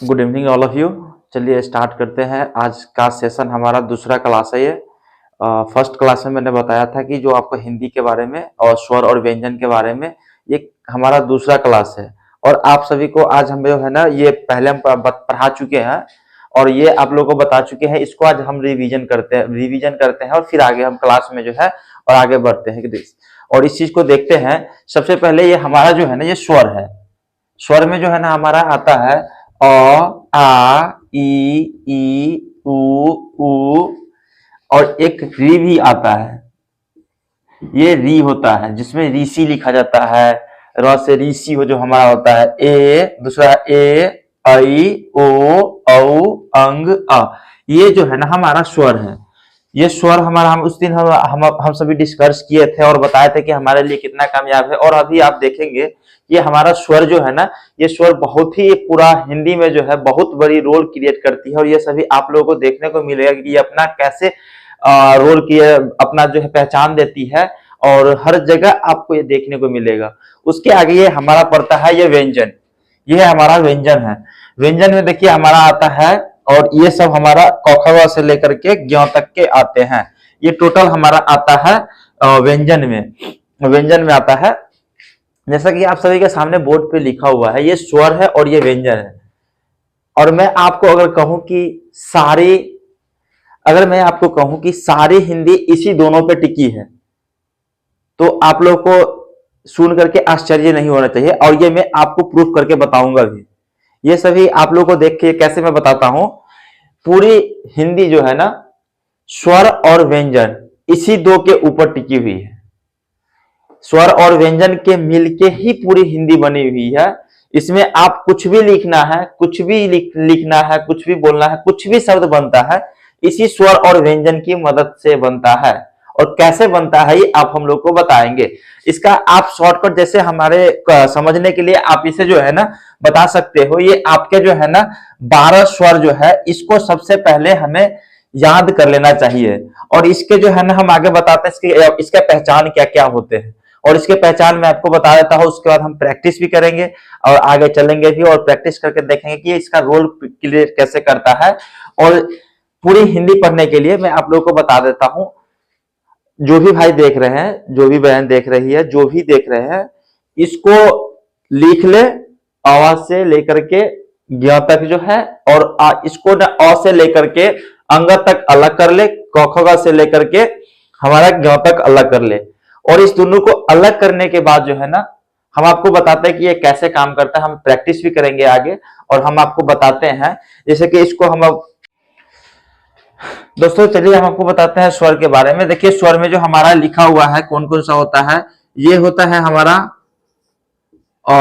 Good evening all of you. चलिए start करते हैं। आज का सेशन हमारा दूसरा क्लास है ये। फर्स्ट क्लास में मैंने बताया था कि जो आपको हिंदी के बारे में और स्वर और व्यंजन के बारे में, ये हमारा दूसरा क्लास है। और आप सभी को आज हम जो है ना, ये पहले हम पढ़ा चुके हैं और ये आप लोगों को बता चुके हैं। इसको आज हम रिवीजन करते हैं और फिर आगे हम क्लास में जो है और आगे बढ़ते हैं और इस चीज को देखते हैं। सबसे पहले ये हमारा जो है ना, ये स्वर है। स्वर में जो है ना हमारा आता है अ, आ, ई, उ और एक री भी आता है। ये री होता है जिसमें ऋषि लिखा जाता है। र से ऋषि हो जो हमारा होता है। ए दूसरा ए, ऐ, ओ, औ, अंग, अ। ये जो है ना हमारा स्वर है। ये स्वर हमारा हम उस दिन हम सभी डिस्कस किए थे और बताए थे कि हमारे लिए कितना कामयाब है। और अभी आप देखेंगे ये हमारा स्वर जो है ना, ये स्वर बहुत ही पूरा हिंदी में जो है बहुत बड़ी रोल क्रिएट करती है। और ये सभी आप लोगों को देखने को मिलेगा कि ये अपना कैसे रोल की अपना जो है पहचान देती है और हर जगह आपको ये देखने को मिलेगा। उसके आगे ये हमारा पड़ता है ये व्यंजन। ये हमारा व्यंजन है। व्यंजन में देखिए हमारा आता है, और ये सब हमारा क ख ग से लेकर के ज्ञ तक के आते हैं। ये टोटल हमारा आता है व्यंजन में आता है। जैसा कि आप सभी के सामने बोर्ड पे लिखा हुआ है, ये स्वर है और ये व्यंजन है। और मैं आपको कहूं कि सारी हिंदी इसी दोनों पे टिकी है, तो आप लोग को सुन करके आश्चर्य नहीं होना चाहिए। और ये मैं आपको प्रूफ करके बताऊंगा भी। ये सभी आप लोग को देख के कैसे मैं बताता हूं। पूरी हिंदी जो है ना, स्वर और व्यंजन इसी दो के ऊपर टिकी हुई है। स्वर और व्यंजन के मिलके ही पूरी हिंदी बनी हुई है। इसमें आप कुछ भी लिखना है, कुछ भी लिखना है, कुछ भी बोलना है, कुछ भी शब्द बनता है इसी स्वर और व्यंजन की मदद से बनता है। और कैसे बनता है ये आप हम लोग को बताएंगे। इसका आप शॉर्टकट जैसे हमारे समझने के लिए आप इसे जो है ना बता सकते हो। ये आपके जो है ना 12 स्वर जो है, इसको सबसे पहले हमें याद कर लेना चाहिए। और इसके जो है ना हम आगे बताते हैं इसके पहचान क्या क्या होते हैं। और इसके पहचान मैं आपको बता देता हूं, उसके बाद हम प्रैक्टिस भी करेंगे और आगे चलेंगे भी और प्रैक्टिस करके देखेंगे कि इसका रोल क्लियर कैसे करता है। और पूरी हिंदी पढ़ने के लिए मैं आप लोगों को बता देता हूं। जो भी भाई देख रहे हैं, जो भी बहन देख रही है, जो भी देख रहे हैं, इसको लिख ले। अ से लेकर के ज्ञ तक जो है, और इसको ना अ से लेकर के अंग तक अलग कर ले। क ख ग से लेकर के हमारा ज्ञ तक अलग कर ले। और इस दोनों को अलग करने के बाद जो है ना हम आपको बताते हैं कि ये कैसे काम करता है। हम प्रैक्टिस भी करेंगे आगे और हम आपको बताते हैं। जैसे कि इसको हम दोस्तों चलिए हम आपको बताते हैं स्वर के बारे में। देखिए स्वर में जो हमारा लिखा हुआ है कौन कौन सा होता है। ये होता है हमारा अ,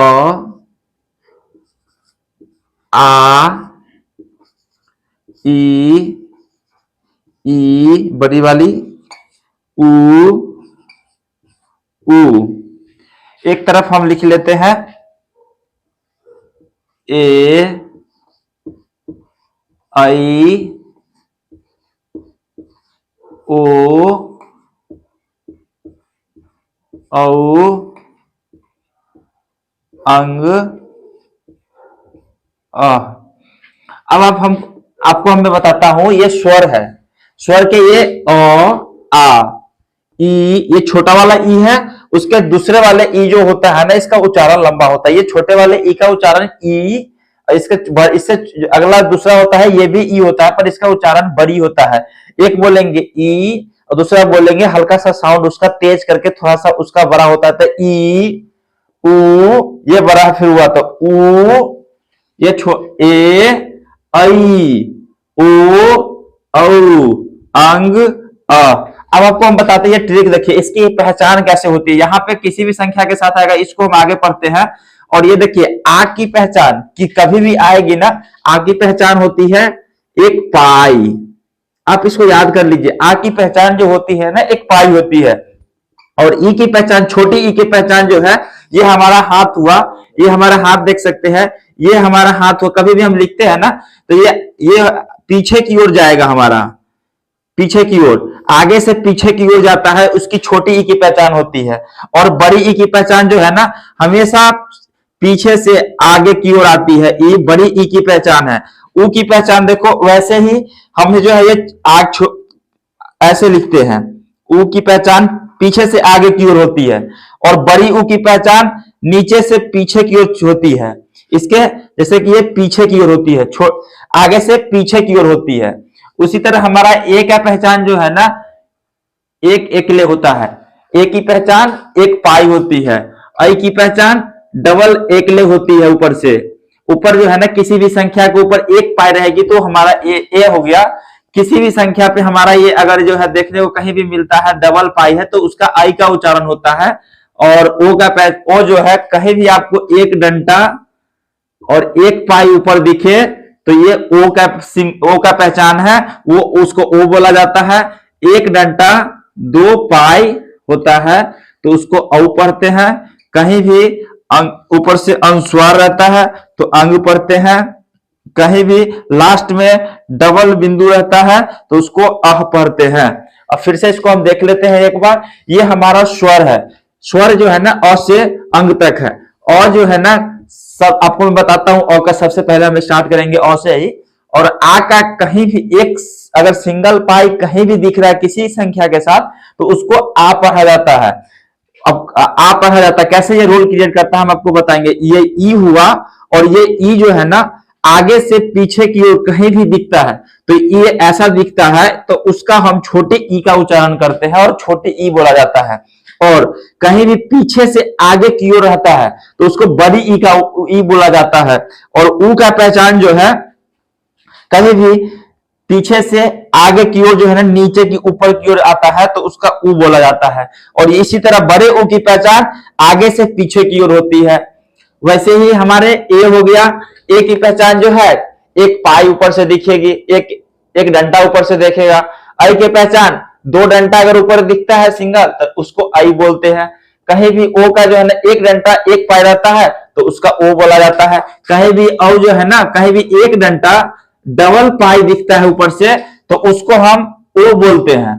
आ, ई बड़ी वाली, उ। एक तरफ हम लिख लेते हैं ए, ऐ, ओ, औ, अंग, अ। अब आपको मैं बताता हूं, ये स्वर है। स्वर के ये अ, आ, ई, ये छोटा वाला ई है। उसके दूसरे वाले ई जो होता है ना, इसका उच्चारण लंबा होता है। ये छोटे वाले ई का उच्चारण ई, इससे अगला दूसरा होता है, ये भी ई होता है, पर इसका उच्चारण बड़ी होता है। एक बोलेंगे ई और दूसरा बोलेंगे हल्का सा साउंड उसका तेज करके थोड़ा सा उसका बड़ा होता है। तो ई, उ, ये बड़ा फिर हुआ तो उ, ये ए, ऐ, ओ, औ, अंग, अ। अब आपको हम बताते हैं ट्रिक। देखिए इसकी पहचान कैसे होती है। यहाँ पे किसी भी संख्या के साथ आएगा, इसको हम आगे पढ़ते हैं। और ये देखिए आ की पहचान कि कभी भी आएगी ना, आ की पहचान होती है एक पाई। आप इसको याद कर लीजिए, आ की पहचान जो होती है ना एक पाई होती है। और ई की पहचान, छोटी ई की पहचान जो है, ये हमारा हाथ हुआ। ये हमारा हाथ देख सकते हैं, ये हमारा हाथ हुआ। कभी भी हम लिखते हैं ना तो ये पीछे की ओर जाएगा, हमारा पीछे की ओर, आगे से पीछे की ओर जाता है। उसकी छोटी ई की पहचान होती है। और बड़ी ई की पहचान जो है ना, हमेशा पीछे से आगे की ओर आती है, ई बड़ी ई की पहचान है। ऊ की पहचान देखो वैसे ही हम जो है ये आग ऐसे लिखते हैं, ऊ की पहचान पीछे से आगे की ओर होती है, और बड़ी ऊ की पहचान नीचे से पीछे की ओर होती है। इसके जैसे कि ये पीछे की ओर होती है, आगे से पीछे की ओर होती है। उसी तरह हमारा ए का पहचान जो है ना, एक एकले होता है, ए की पहचान एक पाई होती है, आई की पहचान डबल एकले होती है। ऊपर से ऊपर जो है ना किसी भी संख्या के ऊपर एक पाई रहेगी तो हमारा ए हो गया। किसी भी संख्या पे हमारा ये अगर जो है देखने को कहीं भी मिलता है डबल पाई है तो उसका आई का उच्चारण होता है। और ओ जो है कहीं भी आपको एक डंटा और एक पाई ऊपर दिखे तो ये ओ का पहचान है, वो उसको ओ बोला जाता है। एक डंटा दो पाई होता है तो उसको औ पढ़ते हैं। कहीं भी ऊपर से अनुस्वार रहता है तो अंग पढ़ते हैं। कहीं भी लास्ट में डबल बिंदु रहता है तो उसको अह पढ़ते हैं। अब फिर से इसको हम देख लेते हैं एक बार। ये हमारा स्वर है, स्वर जो है ना अ से अंग तक है। और जो है ना सब आपको मैं बताता हूं, अ का सबसे पहले हम स्टार्ट करेंगे अ से ही। और आ का कहीं भी एक अगर सिंगल पाई कहीं भी दिख रहा है किसी संख्या के साथ तो उसको आ पढ़ा जाता है। अब आ पढ़ा जाता है, कैसे ये रोल क्रिएट करता है हम आपको बताएंगे। ये ई हुआ और ये ई जो है ना आगे से पीछे की ओर कहीं भी दिखता है तो ये ऐसा दिखता है तो उसका हम छोटे ई का उच्चारण करते हैं और छोटे ई बोला जाता है। और कहीं भी पीछे से आगे की ओर रहता है तो उसको बड़ी ई का ई बोला जाता है। और ऊ का पहचान जो है कहीं भी पीछे से आगे की ओर जो है ना नीचे की ऊपर की ओर आता है तो उसका ऊ बोला जाता है। और इसी तरह बड़े ऊ की पहचान आगे से पीछे की ओर होती है। वैसे ही हमारे ए हो गया, ए की पहचान जो है एक पाई ऊपर से दिखेगी, एक डंडा ऊपर से देखेगा। आई की पहचान दो डंडा अगर ऊपर दिखता है सिंगल तो उसको आई बोलते हैं। कहीं भी ओ का जो है ना एक डंडा एक पाई रहता है तो उसका ओ बोला जाता है। कहीं भी औ जो है ना कहीं भी एक डंडा डबल पाई दिखता है ऊपर से तो उसको हम ओ बोलते हैं।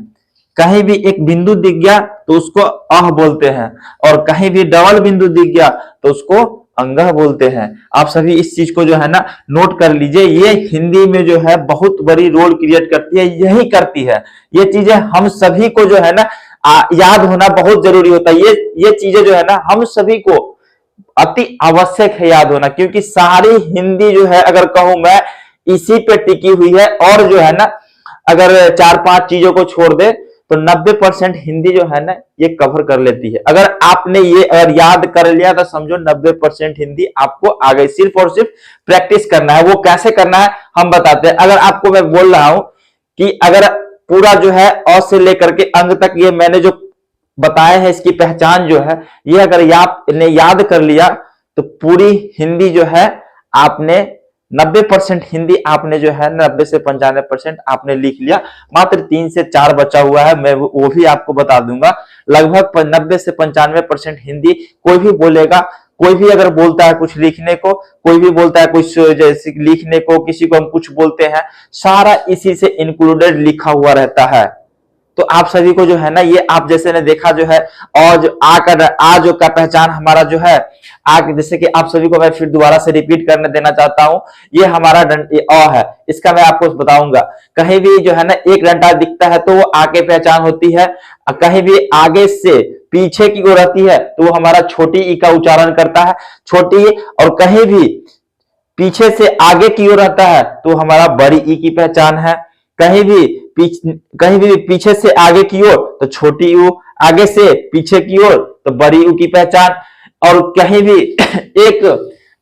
कहीं भी एक बिंदु दिख गया तो उसको अह बोलते हैं। और कहीं भी डबल बिंदु दिख गया तो उसको अंगह बोलते हैं। आप सभी इस चीज को जो है ना नोट कर लीजिए। ये हिंदी में जो है बहुत बड़ी रोल क्रिएट करती है, यही करती है। ये चीजें हम सभी को जो है ना याद होना बहुत जरूरी होता है। ये चीजें जो है ना हम सभी को अति आवश्यक है याद होना, क्योंकि सारी हिंदी जो है अगर कहूं मैं इसी पे टिकी हुई है। और जो है ना अगर 4-5 चीजों को छोड़ दे तो 90% हिंदी जो है ना ये कवर कर लेती है। अगर आपने ये अगर याद कर लिया तो समझो 90% हिंदी आपको आ गई। सिर्फ और सिर्फ प्रैक्टिस करना है। वो कैसे करना है हम बताते हैं। अगर आपको मैं बोल रहा हूं कि अगर पूरा जो है अ से लेकर के अंग तक ये मैंने जो बताया है इसकी पहचान जो है ये अगर आपने याद कर लिया तो पूरी हिंदी जो है आपने 90% हिंदी आपने जो है 90 से 95% आपने लिख लिया। मात्र 3 से 4 बचा हुआ है, मैं वो भी आपको बता दूंगा। लगभग 90 से 95% हिंदी कोई भी बोलेगा। कोई भी अगर बोलता है कुछ लिखने को, कोई भी बोलता है कुछ जैसे लिखने को, किसी को हम कुछ बोलते हैं, सारा इसी से इंक्लूडेड लिखा हुआ रहता है। तो आप सभी को जो है ना ये आप जैसे ने देखा जो है और जो आ जो का पहचान हमारा जो है जैसे कि आप सभी को मैं फिर दोबारा से रिपीट करने देना चाहता हूं। ये हमारा अ है, इसका मैं आपको बताऊंगा। कहीं भी जो है ना एक डंडा दिखता है तो वो आ के पहचान होती है। कहीं भी आगे से पीछे की ओर रहती है तो वो हमारा छोटी ई का उच्चारण करता है, छोटी। और कहीं भी पीछे से आगे की ओर रहता है तो हमारा बड़ी ई की पहचान है। कहीं भी पीछे से आगे की ओर तो छोटी यू, आगे से पीछे की ओर तो बड़ी यू की पहचान। और कहीं भी एक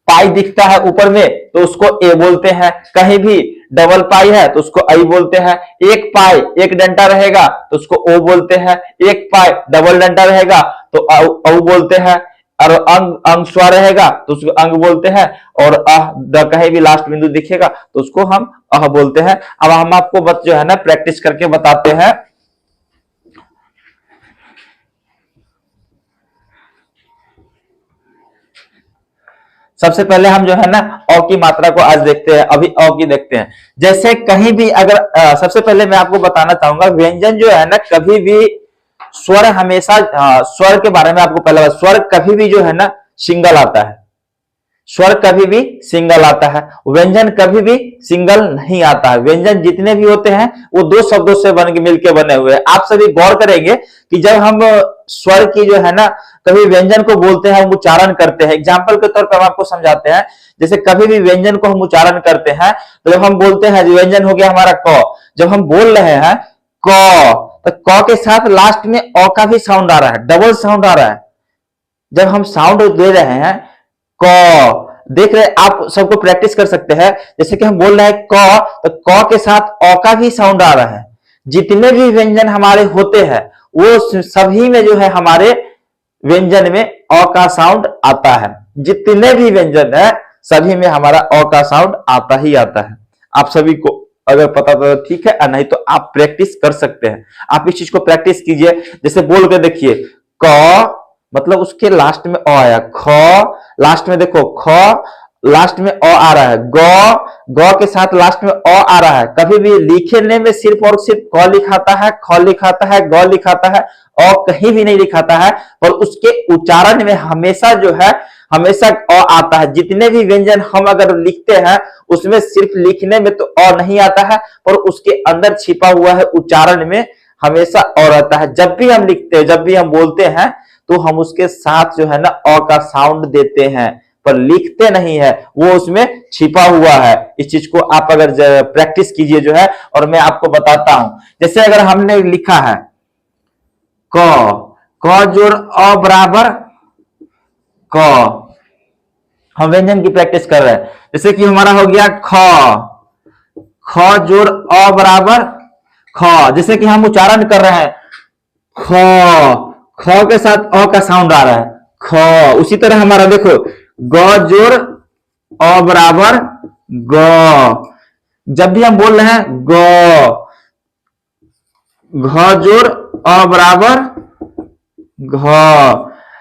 पाई दिखता है ऊपर में तो उसको ए बोलते हैं। कहीं भी डबल पाई है तो उसको आई बोलते हैं। एक पाई एक डंडा रहेगा तो उसको ओ बोलते हैं। एक पाई डबल डंडा रहेगा तो औ बोलते हैं। और अंग स्वर रहेगा तो उसको अंग बोलते हैं। और कहीं भी लास्ट बिंदु दिखेगा तो उसको हम अह बोलते हैं। अब हम आपको जो है ना प्रैक्टिस करके बताते हैं। सबसे पहले हम जो है ना अ की मात्रा को आज देखते हैं। अभी अ की देखते हैं। जैसे कहीं भी अगर सबसे पहले मैं आपको बताना चाहूंगा व्यंजन जो है ना कभी भी स्वर हमेशा स्वर के बारे में आपको पहले स्वर कभी भी जो है ना सिंगल आता है। स्वर कभी भी सिंगल आता है, व्यंजन कभी भी सिंगल नहीं आता है। व्यंजन जितने भी होते हैं वो दो शब्दों से बन के मिलकर बने हुए हैं। आप सभी गौर करेंगे कि जब हम स्वर की जो है ना कभी व्यंजन को बोलते हैं, हम उच्चारण करते हैं। एग्जाम्पल के तौर पर हम आपको समझाते हैं, जैसे कभी भी व्यंजन को हम उच्चारण करते हैं तो जब हम बोलते हैं, जो व्यंजन हो गया हमारा क, जब हम बोल रहे हैं क, तो क के साथ लास्ट में अ का भी साउंड आ रहा है, डबल साउंड आ रहा है। जब हम साउंड दे रहे हैं क, देख रहे आप सबको प्रैक्टिस कर सकते हैं, जैसे कि हम बोल रहे हैं क, तो क के साथ अ का भी साउंड आ रहा है। जितने भी व्यंजन हमारे होते हैं वो सभी में जो है हमारे व्यंजन में अ का साउंड आता है। जितने भी व्यंजन है सभी में हमारा अ का साउंड आता ही आता है। आप सभी को अगर पता तो ठीक है, नहीं तो आप प्रैक्टिस कर सकते हैं। आप इस चीज को प्रैक्टिस कीजिए, जैसे बोल के देखिए क, मतलब उसके लास्ट में अ आया, ख लास्ट में देखो ख लास्ट में अ आ रहा है, ग के साथ लास्ट में अ आ रहा है। कभी भी लिखने में सिर्फ और सिर्फ क लिखाता है, ख लिखाता है, ग लिखाता है, अ कहीं भी नहीं लिखाता है, पर उसके उच्चारण में हमेशा जो है हमेशा अ आता है। जितने भी व्यंजन हम अगर लिखते हैं उसमें सिर्फ लिखने में तो अ नहीं आता है, पर उसके अंदर छिपा हुआ है उच्चारण में हमेशा अ रहता है। जब भी हम लिखते हैं, जब भी हम बोलते हैं तो हम उसके साथ जो है ना अ का साउंड देते हैं, पर लिखते नहीं है, वो उसमें छिपा हुआ है। इस चीज को आप अगर प्रैक्टिस कीजिए जो है, और मैं आपको बताता हूं। जैसे अगर हमने लिखा है क जोड़ अ बराबर क, हम व्यंजन की प्रैक्टिस कर रहे हैं। जैसे कि हमारा हो गया ख जोड़ अ बराबर ख, जैसे कि हम उच्चारण कर रहे हैं ख के साथ अ का साउंड आ रहा है ख। उसी तरह हमारा देखो ग जोड़ अ बराबर ग, जब भी हम बोल रहे हैं घ जोड़ अ बराबर घ।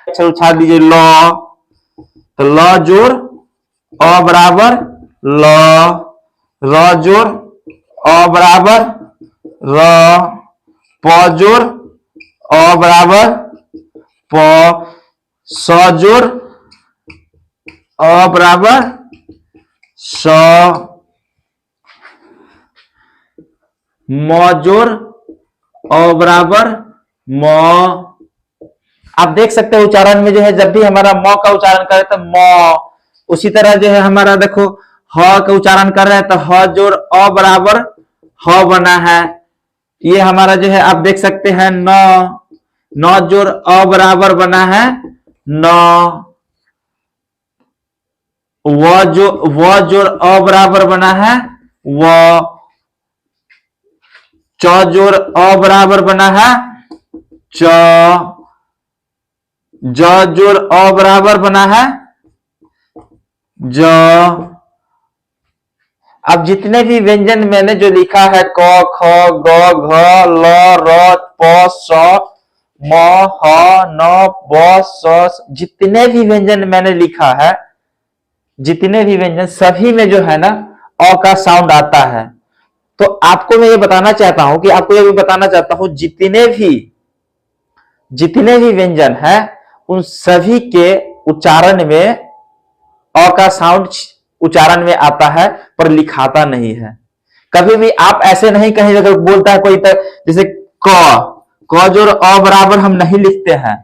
अच्छा उछाल दीजिए ल, तो ल जोड़ अ बराबर ल, र जोड़ अ बराबर र, प जोड़ अ बराबर प, स जोड़ अ बराबर स, म जोड़ अ बराबर म। आप देख सकते हैं उच्चारण में जो है जब भी हमारा म का उच्चारण करें तो म, उसी तरह जो है हमारा देखो ह का उच्चारण कर रहे हैं तो ह जोड़ अ बराबर ह बना है। ये हमारा जो है आप देख सकते हैं न जोड़ अ बराबर बना है न, व जोड़ अ बराबर बना है व, च जोड़ अ बराबर बना है च, ज जोड़ अ बराबर बना है ज। अब जितने भी व्यंजन मैंने जो लिखा है क ख ग घ ल र प स म ह न ब स, जितने भी व्यंजन मैंने लिखा है, जितने भी व्यंजन सभी में जो है ना अ का साउंड आता है। तो आपको मैं ये बताना चाहता हूं कि आपको ये भी बताना चाहता हूं जितने भी व्यंजन है उन सभी के उच्चारण में अ का साउंड उच्चारण में आता है, पर लिखाता नहीं है। कभी भी आप ऐसे नहीं कहेंगे, अगर बोलता है कोई जैसे क जोड़ अ बराबर हम नहीं लिखते हैं,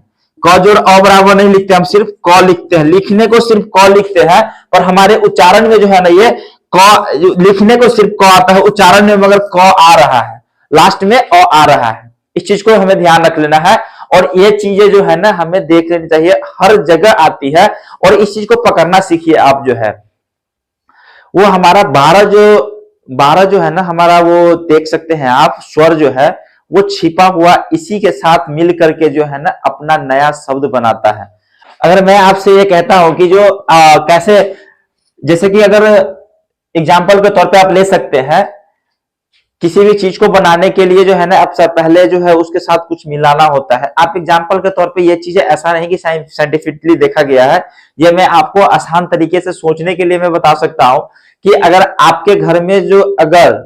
क जोड़ अ बराबर नहीं लिखते, हम सिर्फ क लिखते हैं। लिखने को सिर्फ क लिखते हैं, पर हमारे उच्चारण में जो है ना ये क, लिखने को सिर्फ क आता है, उच्चारण में मगर क आ रहा है, लास्ट में अ आ रहा है। इस चीज को हमें ध्यान रख लेना है, और ये चीजें जो है ना हमें देख लेनी चाहिए, हर जगह आती है। और इस चीज को पकड़ना सीखिए आप जो है, वो हमारा 12 जो है ना हमारा, वो देख सकते हैं आप स्वर जो है वो छिपा हुआ इसी के साथ मिल करके जो है ना अपना नया शब्द बनाता है। अगर मैं आपसे ये कहता हूं कि जो कैसे, जैसे कि अगर एग्जाम्पल के तौर पे आप ले सकते हैं, किसी भी चीज को बनाने के लिए जो है ना अब पहले जो है उसके साथ कुछ मिलाना होता है। आप एग्जाम्पल के तौर पे ये चीजें ऐसा नहीं कि साइंटिफिकली देखा गया है, ये मैं आपको आसान तरीके से सोचने के लिए मैं बता सकता हूं कि अगर आपके घर में जो अगर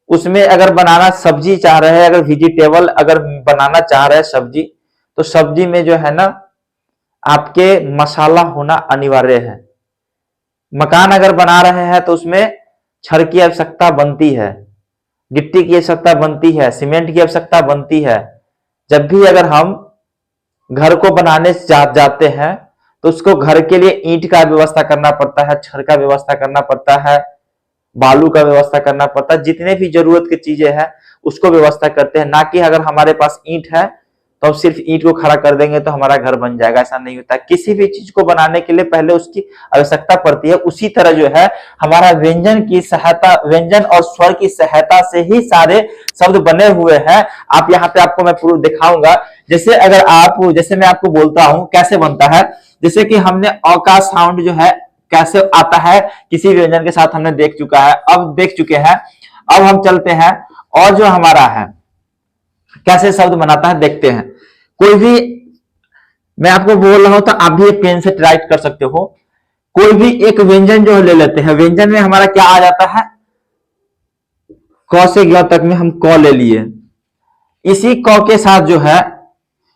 उसमें अगर बनाना सब्जी चाह रहे हैं, अगर वेजिटेबल अगर बनाना चाह रहे हैं सब्जी, तो सब्जी में जो है ना आपके मसाला होना अनिवार्य है। मकान अगर बना रहे हैं तो उसमें छड़ की आवश्यकता बनती है, गिट्टी की आवश्यकता बनती है, सीमेंट की आवश्यकता बनती है। जब भी अगर हम घर को बनाने जाते हैं तो उसको घर के लिए ईंट का व्यवस्था करना पड़ता है, छड़ का व्यवस्था करना पड़ता है, बालू का व्यवस्था करना पड़ता है, जितने भी जरूरत की चीजें हैं उसको व्यवस्था करते हैं। ना कि अगर हमारे पास ईंट है तो हम सिर्फ ईंट को खड़ा कर देंगे तो हमारा घर बन जाएगा, ऐसा नहीं होता। किसी भी चीज को बनाने के लिए पहले उसकी आवश्यकता पड़ती है। उसी तरह जो है हमारा व्यंजन की सहायता, व्यंजन और स्वर की सहायता से ही सारे शब्द बने हुए हैं। आप यहाँ पे आपको मैं पूरा दिखाऊंगा। जैसे अगर आप, जैसे मैं आपको बोलता हूं कैसे बनता है, जैसे कि हमने अ का साउंड जो है कैसे आता है किसी व्यंजन के साथ हमने देख चुका है, अब देख चुके हैं। अब हम चलते हैं और जो हमारा है कैसे शब्द बनाता है देखते हैं। कोई भी मैं आपको बोल रहा हूं तो आप भी एक पेन से राइट कर सकते हो। कोई भी एक व्यंजन जो ले लेते हैं, व्यंजन में हमारा क्या आ जाता है, क से ग तक में हम क ले लिए। इसी क के साथ जो है,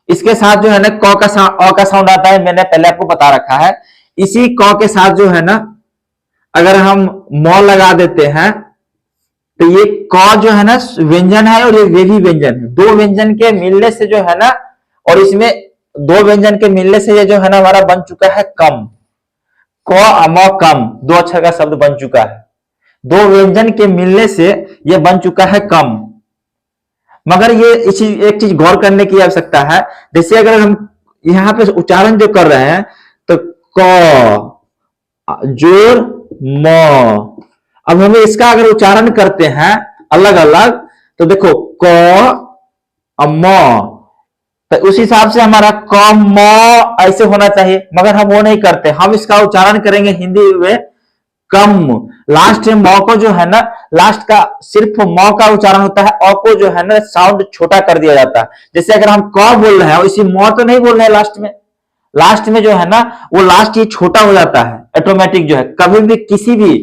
इसके साथ जो है ना क का अ का साउंड आता है, मैंने पहले आपको बता रखा है। इसी क के साथ जो है ना अगर हम म लगा देते हैं तो ये क जो है ना व्यंजन है और ये भी व्यंजन है। दो व्यंजन के मिलने से जो है ना, और इसमें दो व्यंजन के मिलने से ये जो है ना हमारा बन चुका है कम। क अम कम, दो अक्षर का शब्द बन चुका है। दो व्यंजन के मिलने से ये बन चुका है कम। मगर ये इसी एक चीज गौर करने की आवश्यकता है। जैसे अगर हम यहाँ पे उच्चारण जो कर रहे हैं तो क जोर म, अब हमें इसका अगर उच्चारण करते हैं अलग अलग तो देखो क म, तो उस हिसाब से हमारा क म ऐसे होना चाहिए, मगर हम वो नहीं करते। हम इसका उच्चारण करेंगे हिंदी में कम। लास्ट में म को जो है ना, लास्ट का सिर्फ म का उच्चारण होता है, अ को जो है ना साउंड छोटा कर दिया जाता है। जैसे अगर हम क बोल रहे हैं इसी म तो नहीं बोल रहे हैं लास्ट में, लास्ट में जो है ना वो लास्ट ये छोटा हो जाता है ऑटोमेटिक। जो है कभी भी किसी भी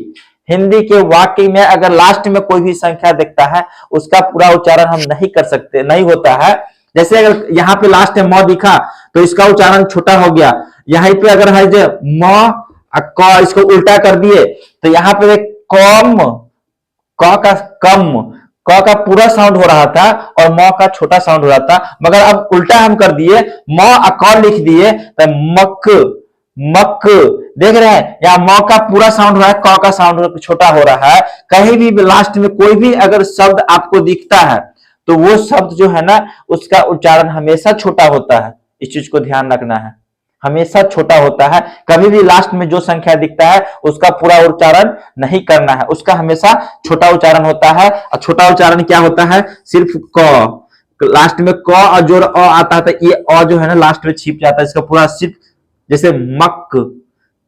हिंदी के वाक्य में अगर लास्ट में कोई भी संख्या दिखता है उसका पूरा उच्चारण हम नहीं कर सकते, नहीं होता है। जैसे अगर यहाँ पे लास्ट में म दिखा तो इसका उच्चारण छोटा हो गया। यहाँ पे अगर है जो म क, इसको उल्टा कर दिए तो यहाँ पे कम, क का कम, क का पूरा साउंड हो रहा था और म का छोटा साउंड हो रहा था। मगर अब उल्टा हम कर दिए, म क लिख दिए तो मक, मक। देख रहे हैं यहाँ म का पूरा साउंड हो रहा है, क का साउंड छोटा हो रहा है। कहीं भी लास्ट में कोई भी अगर शब्द आपको दिखता है तो वो शब्द जो है ना उसका उच्चारण हमेशा छोटा होता है। इस चीज को ध्यान रखना है, हमेशा छोटा होता है। कभी भी लास्ट में जो संख्या दिखता है उसका पूरा उच्चारण नहीं करना है, उसका हमेशा छोटा उच्चारण होता है। और छोटा उच्चारण क्या होता है, सिर्फ क, लास्ट में क और जोड़ अ आता है तो ये अ जो है ना लास्ट में छिप जाता है। इसका पूरा सिर्फ जैसे मक,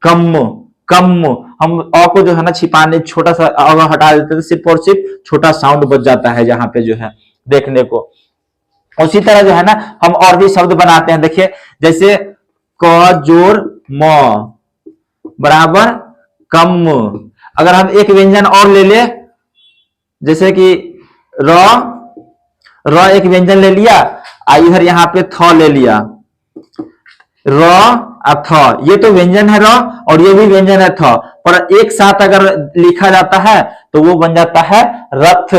कम, कम, हम अ को जो है ना छिपाने छोटा सा अ हटा देते हैं तो सिर्फ और सिर्फ छोटा साउंड बच जाता है जहां पे जो है देखने को। उसी तरह जो है ना हम और भी शब्द बनाते हैं। देखिए जैसे क जोड़ म बराबर कम। अगर हम एक व्यंजन और ले ले, जैसे कि र, र एक व्यंजन ले लिया, इधर यहाँ पे थ ले लिया, र और थ, ये तो व्यंजन है र और ये भी व्यंजन है थ, पर एक साथ अगर लिखा जाता है तो वो बन जाता है रथ।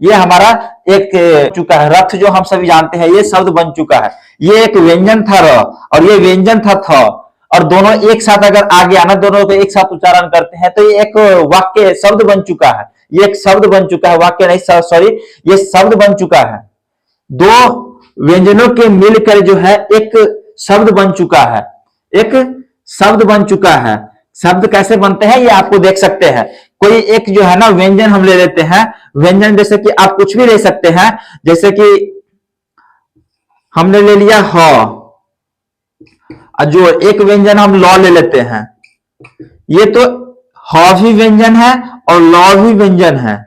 ये हमारा एक चुका है रथ, जो हम सभी जानते हैं ये शब्द बन चुका है। ये एक व्यंजन था र और ये व्यंजन था थ, और दोनों एक साथ अगर आगे आना, दोनों को एक साथ उच्चारण करते हैं तो ये एक वाक्य शब्द बन चुका है। ये एक शब्द बन चुका है, वाक्य नहीं, सॉरी, ये शब्द बन चुका है। दो व्यंजनों के मिलकर जो है एक शब्द बन चुका है, एक शब्द बन चुका है। शब्द कैसे बनते हैं ये आपको देख सकते हैं। कोई एक जो है ना व्यंजन हम ले लेते हैं, व्यंजन जैसे कि आप कुछ भी ले सकते हैं। जैसे कि हमने ले लिया ह, जो एक व्यंजन हम लॉ ले लेते हैं, ये तो ह भी व्यंजन है और लॉ भी व्यंजन है।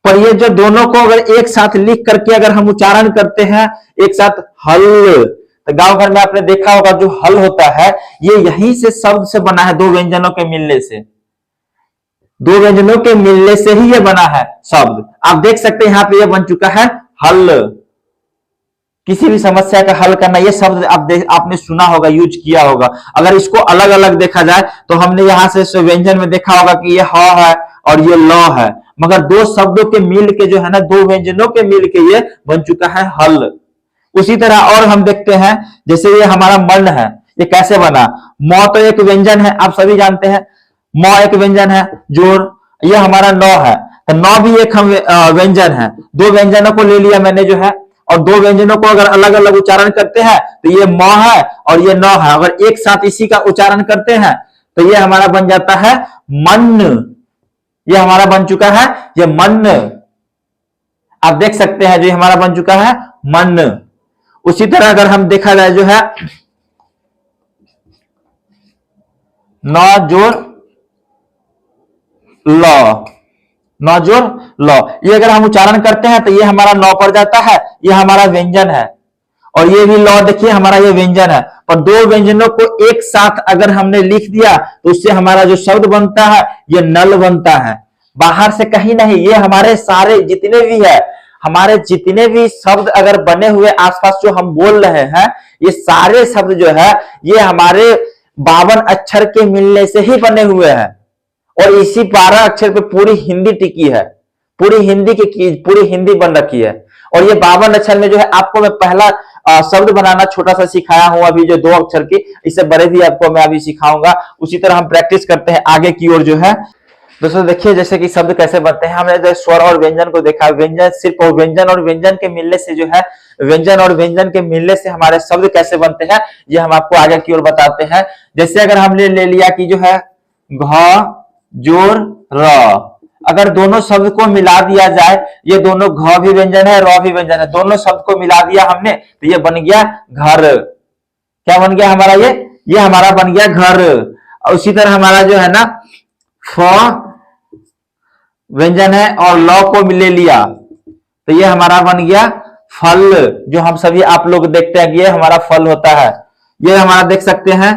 पर ये जो दोनों को अगर एक साथ लिख करके अगर हम उच्चारण करते हैं एक साथ हल, तो गांव घर में आपने देखा होगा जो हल होता है ये यहीं से शब्द से बना है, दो व्यंजनों के मिलने से। दो व्यंजनों के मिलने से ही ये बना है शब्द। आप देख सकते हैं यहाँ पे ये बन चुका है हल। किसी भी समस्या का हल करना, ये शब्द आपने सुना होगा, यूज किया होगा। अगर इसको अलग अलग देखा जाए तो हमने यहाँ से व्यंजन में देखा होगा कि ये ह है और ये ल है, मगर दो शब्दों के मिल के जो है ना, दो व्यंजनों के मिल के ये बन चुका है हल। उसी तरह और हम देखते हैं, जैसे ये हमारा मन है, ये कैसे बना? म तो एक व्यंजन है, आप सभी जानते हैं, म एक व्यंजन है, जोड़, ये हमारा न है, तो न भी एक व्यंजन है। दो व्यंजनों को ले लिया मैंने जो है, और दो व्यंजनों को अगर अलग अलग उच्चारण करते हैं तो ये म है और ये न है, अगर एक साथ इसी का उच्चारण करते हैं तो ये हमारा बन जाता है मन। ये हमारा बन चुका है ये मन। आप देख सकते हैं जो हमारा बन चुका है मन। उसी तरह अगर हम देखा जाए जो है न जोड़ ल, न जोड़ ल, ये अगर हम उच्चारण करते हैं तो ये हमारा नौ पड़ जाता है, ये हमारा व्यंजन है, और ये भी लौ देखिए हमारा ये व्यंजन है। और दो व्यंजनों को एक साथ अगर हमने लिख दिया तो उससे हमारा जो शब्द बनता है ये नल बनता है, बाहर से कहीं नहीं। ये हमारे सारे जितने भी है, हमारे जितने भी शब्द अगर बने हुए आसपास जो हम बोल रहे हैं, ये सारे शब्द जो है ये हमारे 52 अक्षर के मिलने से ही बने हुए हैं, और इसी 12 अक्षर पे पूरी हिंदी टिकी है, पूरी हिंदी बन रखी है। और ये 52 अक्षर में जो है आपको मैं पहला शब्द बनाना छोटा सा सिखाया हूं अभी, जो 2 अक्षर की, इससे बड़े भी आपको मैं अभी सिखाऊंगा। उसी तरह हम प्रैक्टिस करते हैं आगे की ओर जो है। दोस्तों देखिए जैसे कि शब्द कैसे बनते हैं, हमने जो स्वर और व्यंजन को देखा, व्यंजन सिर्फ और व्यंजन और व्यंजन के मिलने से जो है, व्यंजन और व्यंजन के मिलने से हमारे शब्द कैसे बनते हैं ये हम आपको आगे की ओर बताते हैं। जैसे अगर हमने ले लिया कि जो है घ जोड़ र, अगर दोनों शब्द को मिला दिया जाए, ये दोनों घ भी व्यंजन है र भी व्यंजन है, दोनों शब्द को मिला दिया हमने तो ये बन गया घर। क्या बन गया हमारा? ये हमारा बन गया घर। उसी तरह हमारा जो है ना फ व्यंजन है और ल को ले लिया तो ये हमारा बन गया फल, जो हम सभी आप लोग देखते हैं कि ये हमारा फल होता है। ये हमारा देख सकते हैं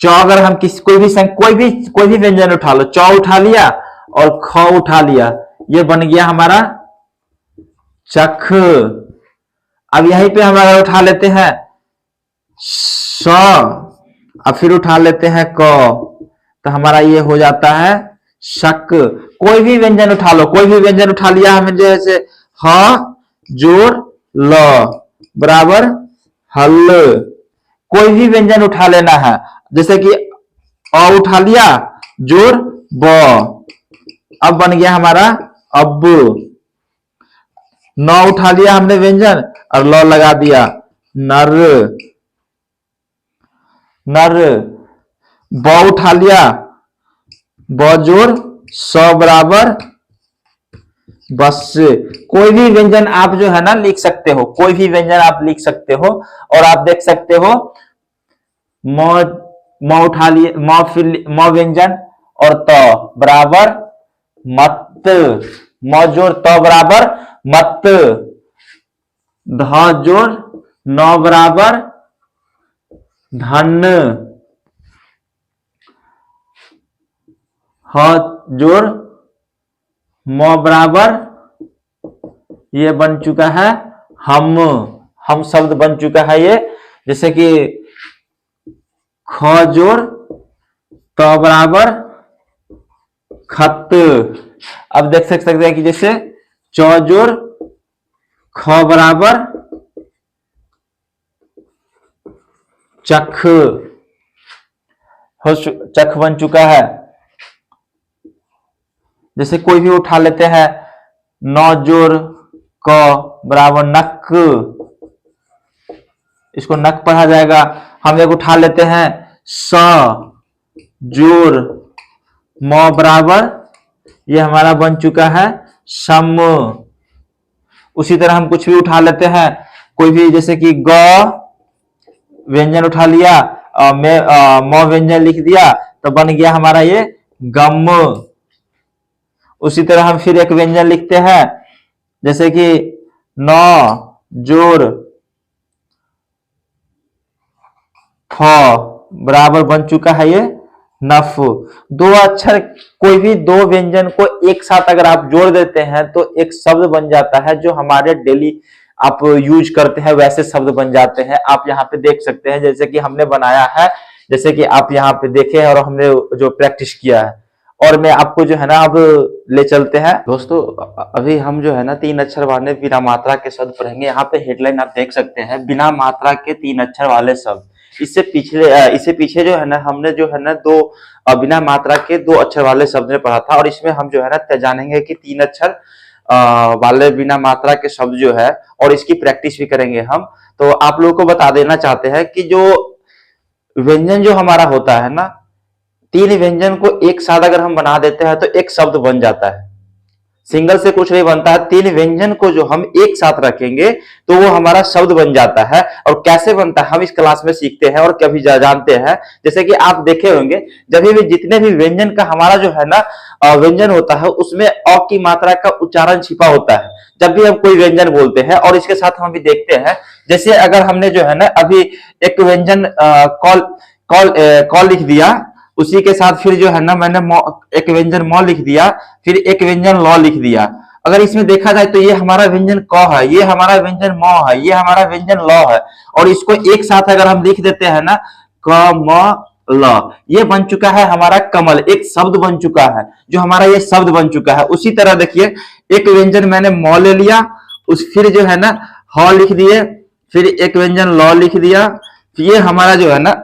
च, अगर हम कोई भी व्यंजन उठा लो, च उठा लिया और ख उठा लिया, ये बन गया हमारा चख। अब यहीं पे हम अगर उठा लेते हैं स, अब फिर उठा लेते हैं क, तो हमारा ये हो जाता है शक। कोई भी व्यंजन उठा लो, कोई भी व्यंजन उठा लिया हमें, जैसे ह जोड़ ल बराबर हल, कोई भी व्यंजन उठा लेना है, जैसे कि अ उठा लिया जोड़ ब, अब बन गया हमारा अब। न उठा लिया हमने व्यंजन और ल लगा दिया नर, नर। ब उठा लिया, ब जोड़ स बराबर बस। कोई भी व्यंजन आप जो है ना लिख सकते हो, कोई भी व्यंजन आप लिख सकते हो। और आप देख सकते हो म उठा लिए, म व्यंजन और त बराबर मत, म जोड़ त बराबर मत, ध जोड़ न बराबर धन, ह जोड़ म बराबर, ये बन चुका है हम शब्द बन चुका है ये। जैसे कि ख जोड़ त बराबर खत। अब देख सकते हैं कि जैसे च जोड़ ख बराबर चख, चख बन चुका है। जैसे कोई भी उठा लेते हैं, न जोड़ क बराबर नक, इसको नक पढ़ा जाएगा। हम एक उठा लेते हैं स जोड़ म बराबर, ये हमारा बन चुका है सम। उसी तरह हम कुछ भी उठा लेते हैं, कोई भी, जैसे कि ग व्यंजन उठा लिया, म व्यंजन लिख दिया तो बन गया हमारा ये गम। उसी तरह हम फिर एक व्यंजन लिखते हैं, जैसे कि न जोड़ फ बराबर बन चुका है ये नफ। दो अक्षर, कोई भी दो व्यंजन को एक साथ अगर आप जोड़ देते हैं तो एक शब्द बन जाता है, जो हमारे डेली आप यूज करते हैं वैसे शब्द बन जाते हैं। आप यहाँ पे देख सकते हैं जैसे कि हमने बनाया है, जैसे कि आप यहाँ पे देखे हैं और हमने जो प्रैक्टिस किया है। और मैं आपको जो है ना अब ले चलते हैं दोस्तों। अभी हम जो है ना 3 अक्षर वाले बिना मात्रा के शब्द पढ़ेंगे। यहाँ पे हेडलाइन आप देख सकते हैं, बिना मात्रा के 3 अक्षर वाले शब्द। इससे पीछे जो है ना हमने जो है ना बिना मात्रा के 2 अक्षर वाले शब्द में पढ़ा था, और इसमें हम जो है ना जानेंगे कि 3 अक्षर वाले बिना मात्रा के शब्द जो है, और इसकी प्रैक्टिस भी करेंगे हम। तो आप लोगों को बता देना चाहते हैं कि जो व्यंजन जो हमारा होता है ना, 3 व्यंजन को एक साथ अगर हम बना देते हैं तो एक शब्द बन जाता है। सिंगल से कुछ नहीं बनता है, 3 व्यंजन को जो हम एक साथ रखेंगे तो वो हमारा शब्द बन जाता है। और कैसे बनता है हम इस क्लास में सीखते हैं और कभी जानते हैं। जैसे कि आप देखे होंगे, जब भी जितने भी व्यंजन का हमारा जो है ना व्यंजन होता है, उसमें अ की मात्रा का उच्चारण छिपा होता है जब भी हम कोई व्यंजन बोलते हैं। और इसके साथ हम भी देखते हैं, जैसे अगर हमने जो है ना अभी एक व्यंजन कॉल लिख दिया, उसी के साथ फिर जो है ना मैंने एक व्यंजन म लिख दिया, फिर एक व्यंजन ल लिख दिया। अगर इसमें देखा जाए तो ये हमारा व्यंजन क है, ये हमारा व्यंजन म है, ये हमारा व्यंजन ल है। और इसको एक साथ अगर हम लिख देते हैं ना, क म ल, ये बन चुका है हमारा कमल, एक शब्द बन चुका है, जो हमारा ये शब्द बन चुका है। उसी तरह देखिए, एक व्यंजन मैंने म ले लिया, फिर जो है ना ह लिख दिए, फिर एक व्यंजन ल लिख दिया, फिर ये हमारा जो है ना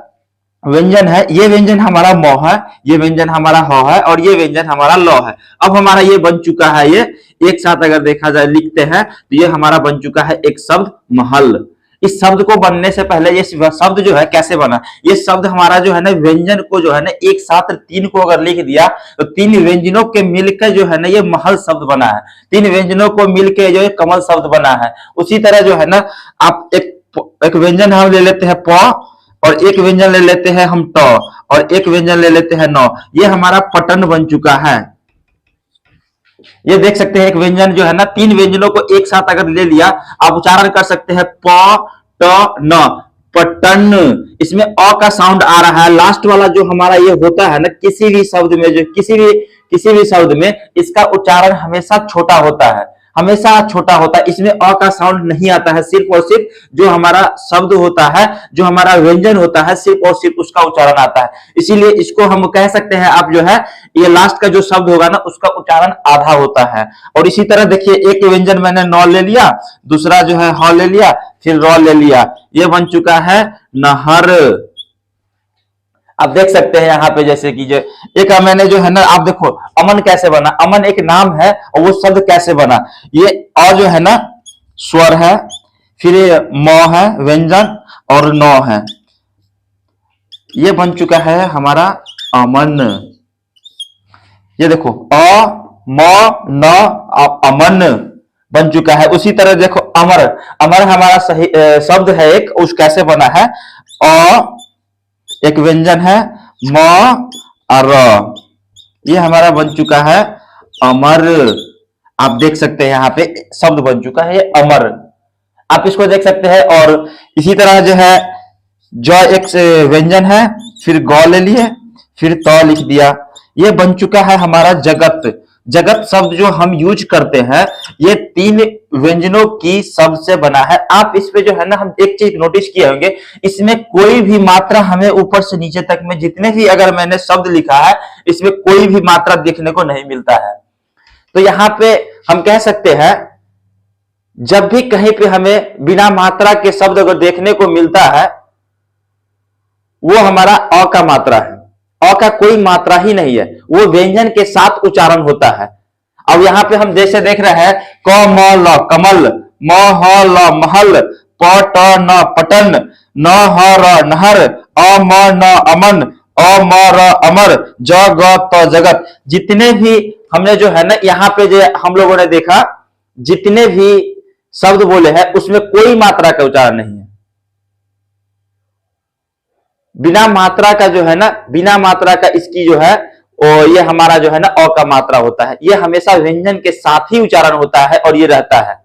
व्यंजन है, ये व्यंजन हमारा म है, ये व्यंजन हमारा ह है, और ये व्यंजन हमारा ल है। अब हमारा ये बन चुका है, ये एक साथ अगर देखा जाए लिखते हैं तो ये हमारा बन चुका है एक शब्द महल। इस शब्द को बनने से पहले ये शब्द जो है कैसे बना, ये शब्द हमारा जो है ना व्यंजन को जो है ना एक साथ 3 को अगर लिख दिया तो 3 व्यंजनों के मिलकर जो है ना ये महल शब्द बना है। 3 व्यंजनों को मिलकर जो है कमल शब्द बना है। उसी तरह जो है ना आप एक व्यंजन हम ले लेते हैं प, और एक व्यंजन ले लेते हैं हम ट, और एक व्यंजन ले लेते हैं न, ये हमारा पटन बन चुका है। ये देख सकते हैं एक व्यंजन जो है ना 3 व्यंजनों को एक साथ अगर ले लिया, आप उच्चारण कर सकते हैं प ट न, पटन। इसमें अ का साउंड आ रहा है, लास्ट वाला जो हमारा ये होता है ना किसी भी शब्द में, जो किसी भी शब्द में इसका उच्चारण हमेशा छोटा होता है, हमेशा छोटा होता है। इसमें अ का साउंड नहीं आता है, सिर्फ और सिर्फ जो हमारा शब्द होता है, जो हमारा व्यंजन होता है, सिर्फ और सिर्फ उसका उच्चारण आता है। इसीलिए इसको हम कह सकते हैं, आप जो है ये लास्ट का जो शब्द होगा ना उसका उच्चारण आधा होता है। और इसी तरह देखिए, एक व्यंजन मैंने न ले लिया, दूसरा जो है ह ले लिया, फिर र ले लिया, ये बन चुका है नहर। आप देख सकते हैं यहाँ पे, जैसे कि जो एक मैंने जो है ना, आप देखो अमन कैसे बना, अमन एक नाम है और वो शब्द कैसे बना। ये अ जो है ना स्वर है, फिर म है व्यंजन, और न है, ये बन चुका है हमारा अमन। ये देखो अ म न अमन बन चुका है। उसी तरह देखो अमर, अमर हमारा सही शब्द है एक, उस कैसे बना है, अ एक व्यंजन है, म और र, ये हमारा बन चुका है अमर। आप देख सकते हैं यहाँ पे शब्द बन चुका है ये अमर, आप इसको देख सकते हैं। और इसी तरह जो है ज एक व्यंजन है, फिर ग ले लिए, फिर त लिख दिया, ये बन चुका है हमारा जगत। जगत शब्द जो हम यूज करते हैं, ये 3 व्यंजनों की शब्द से बना है। आप इस पे जो है ना, हम एक चीज नोटिस किए होंगे, इसमें कोई भी मात्रा हमें ऊपर से नीचे तक में जितने भी अगर मैंने शब्द लिखा है, इसमें कोई भी मात्रा देखने को नहीं मिलता है। तो यहाँ पे हम कह सकते हैं, जब भी कहीं पे हमें बिना मात्रा के शब्द अगर देखने को मिलता है, वो हमारा अ का मात्रा है। अ का कोई मात्रा ही नहीं है, वो व्यंजन के साथ उच्चारण होता है। अब यहाँ पे हम जैसे देख रहे हैं, क म ल कमल, म ह ल महल, प ट न पटन, न ह र नहर, अ म न अमन, अ म र अमर, ज ग त जगत। जितने भी हमने जो है ना यहाँ पे जो हम लोगों ने देखा, जितने भी शब्द बोले हैं उसमें कोई मात्रा का उच्चारण नहीं है। बिना मात्रा का जो है ना, बिना मात्रा का इसकी जो है ये हमारा जो है ना अ का मात्रा होता है। ये हमेशा व्यंजन के साथ ही उच्चारण होता है और ये रहता है।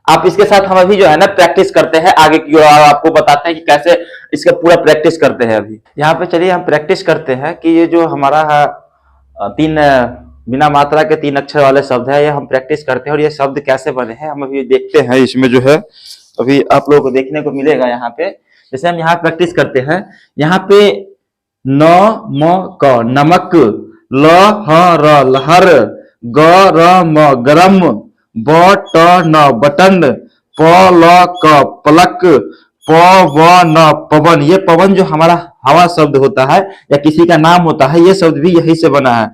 आप इसके साथ हम अभी जो है ना प्रैक्टिस करते हैं, आगे की ओर आपको बताते हैं कि कैसे इसका पूरा प्रैक्टिस करते हैं। अभी यहाँ पे चलिए हम प्रैक्टिस करते हैं कि ये जो हमारा 3 बिना मात्रा के 3 अक्षर वाले शब्द है, ये हम प्रैक्टिस करते हैं। और ये शब्द कैसे बने हैं हम अभी देखते हैं। इसमें जो है अभी आप लोगों को देखने को मिलेगा यहाँ पे, जैसे हम यहाँ प्रैक्टिस करते हैं। यहाँ पे न म क नमक, ल ह र लहर, ग र म गरम, ब ट न बटन, प ल क पलक, प व न पवन। ये पवन जो हमारा हवा शब्द होता है या किसी का नाम होता है, ये शब्द भी यही से बना है।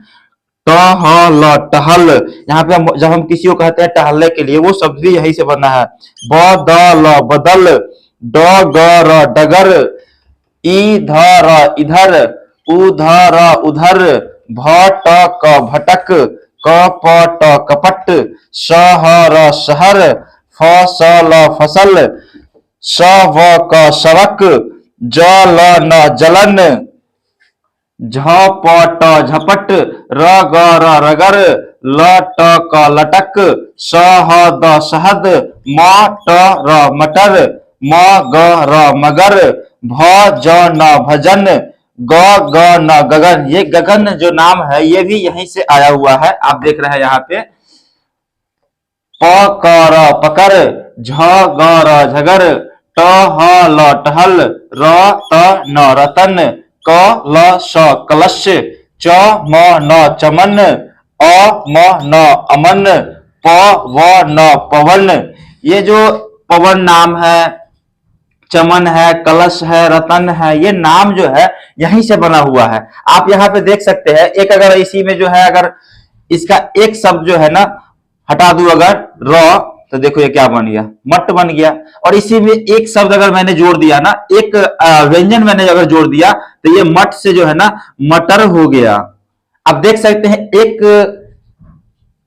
टहल टहल, यहाँ पे जब हम किसी को कहते हैं टहलने के लिए, वो शब्द भी यही से बना है। बदल बदल, डगर डगर, इधर इधर, उधर उधर, भटक भटक, कपट कपट, शहर शहर, फसल फसल, शवक शवक, जलन जलन, झपट झपट, रगर रगर, लटक लटक, शहद शहद, मटर मटर, मगर मगर, भजन भजन, गगन गगन। ये गगन जो नाम है ये भी यहीं से आया हुआ है, आप देख रहे हैं यहाँ पे। पकर पकर, झगर झगर, टहल टहल, रतन रतन, कलश कलश, चमन चमन, अमन अमन, पवन पवन। ये जो पवन नाम है, चमन है, कलश है, रतन है, ये नाम जो है यहीं से बना हुआ है। आप यहाँ पे देख सकते हैं, एक अगर इसी में जो है अगर इसका एक शब्द जो है ना हटा दूं अगर र, तो देखो ये क्या बन गया, मट बन गया। और इसी में एक शब्द अगर मैंने जोड़ दिया ना, एक व्यंजन मैंने अगर जोड़ दिया, तो ये मट से जो है ना मटर हो गया। आप देख सकते हैं एक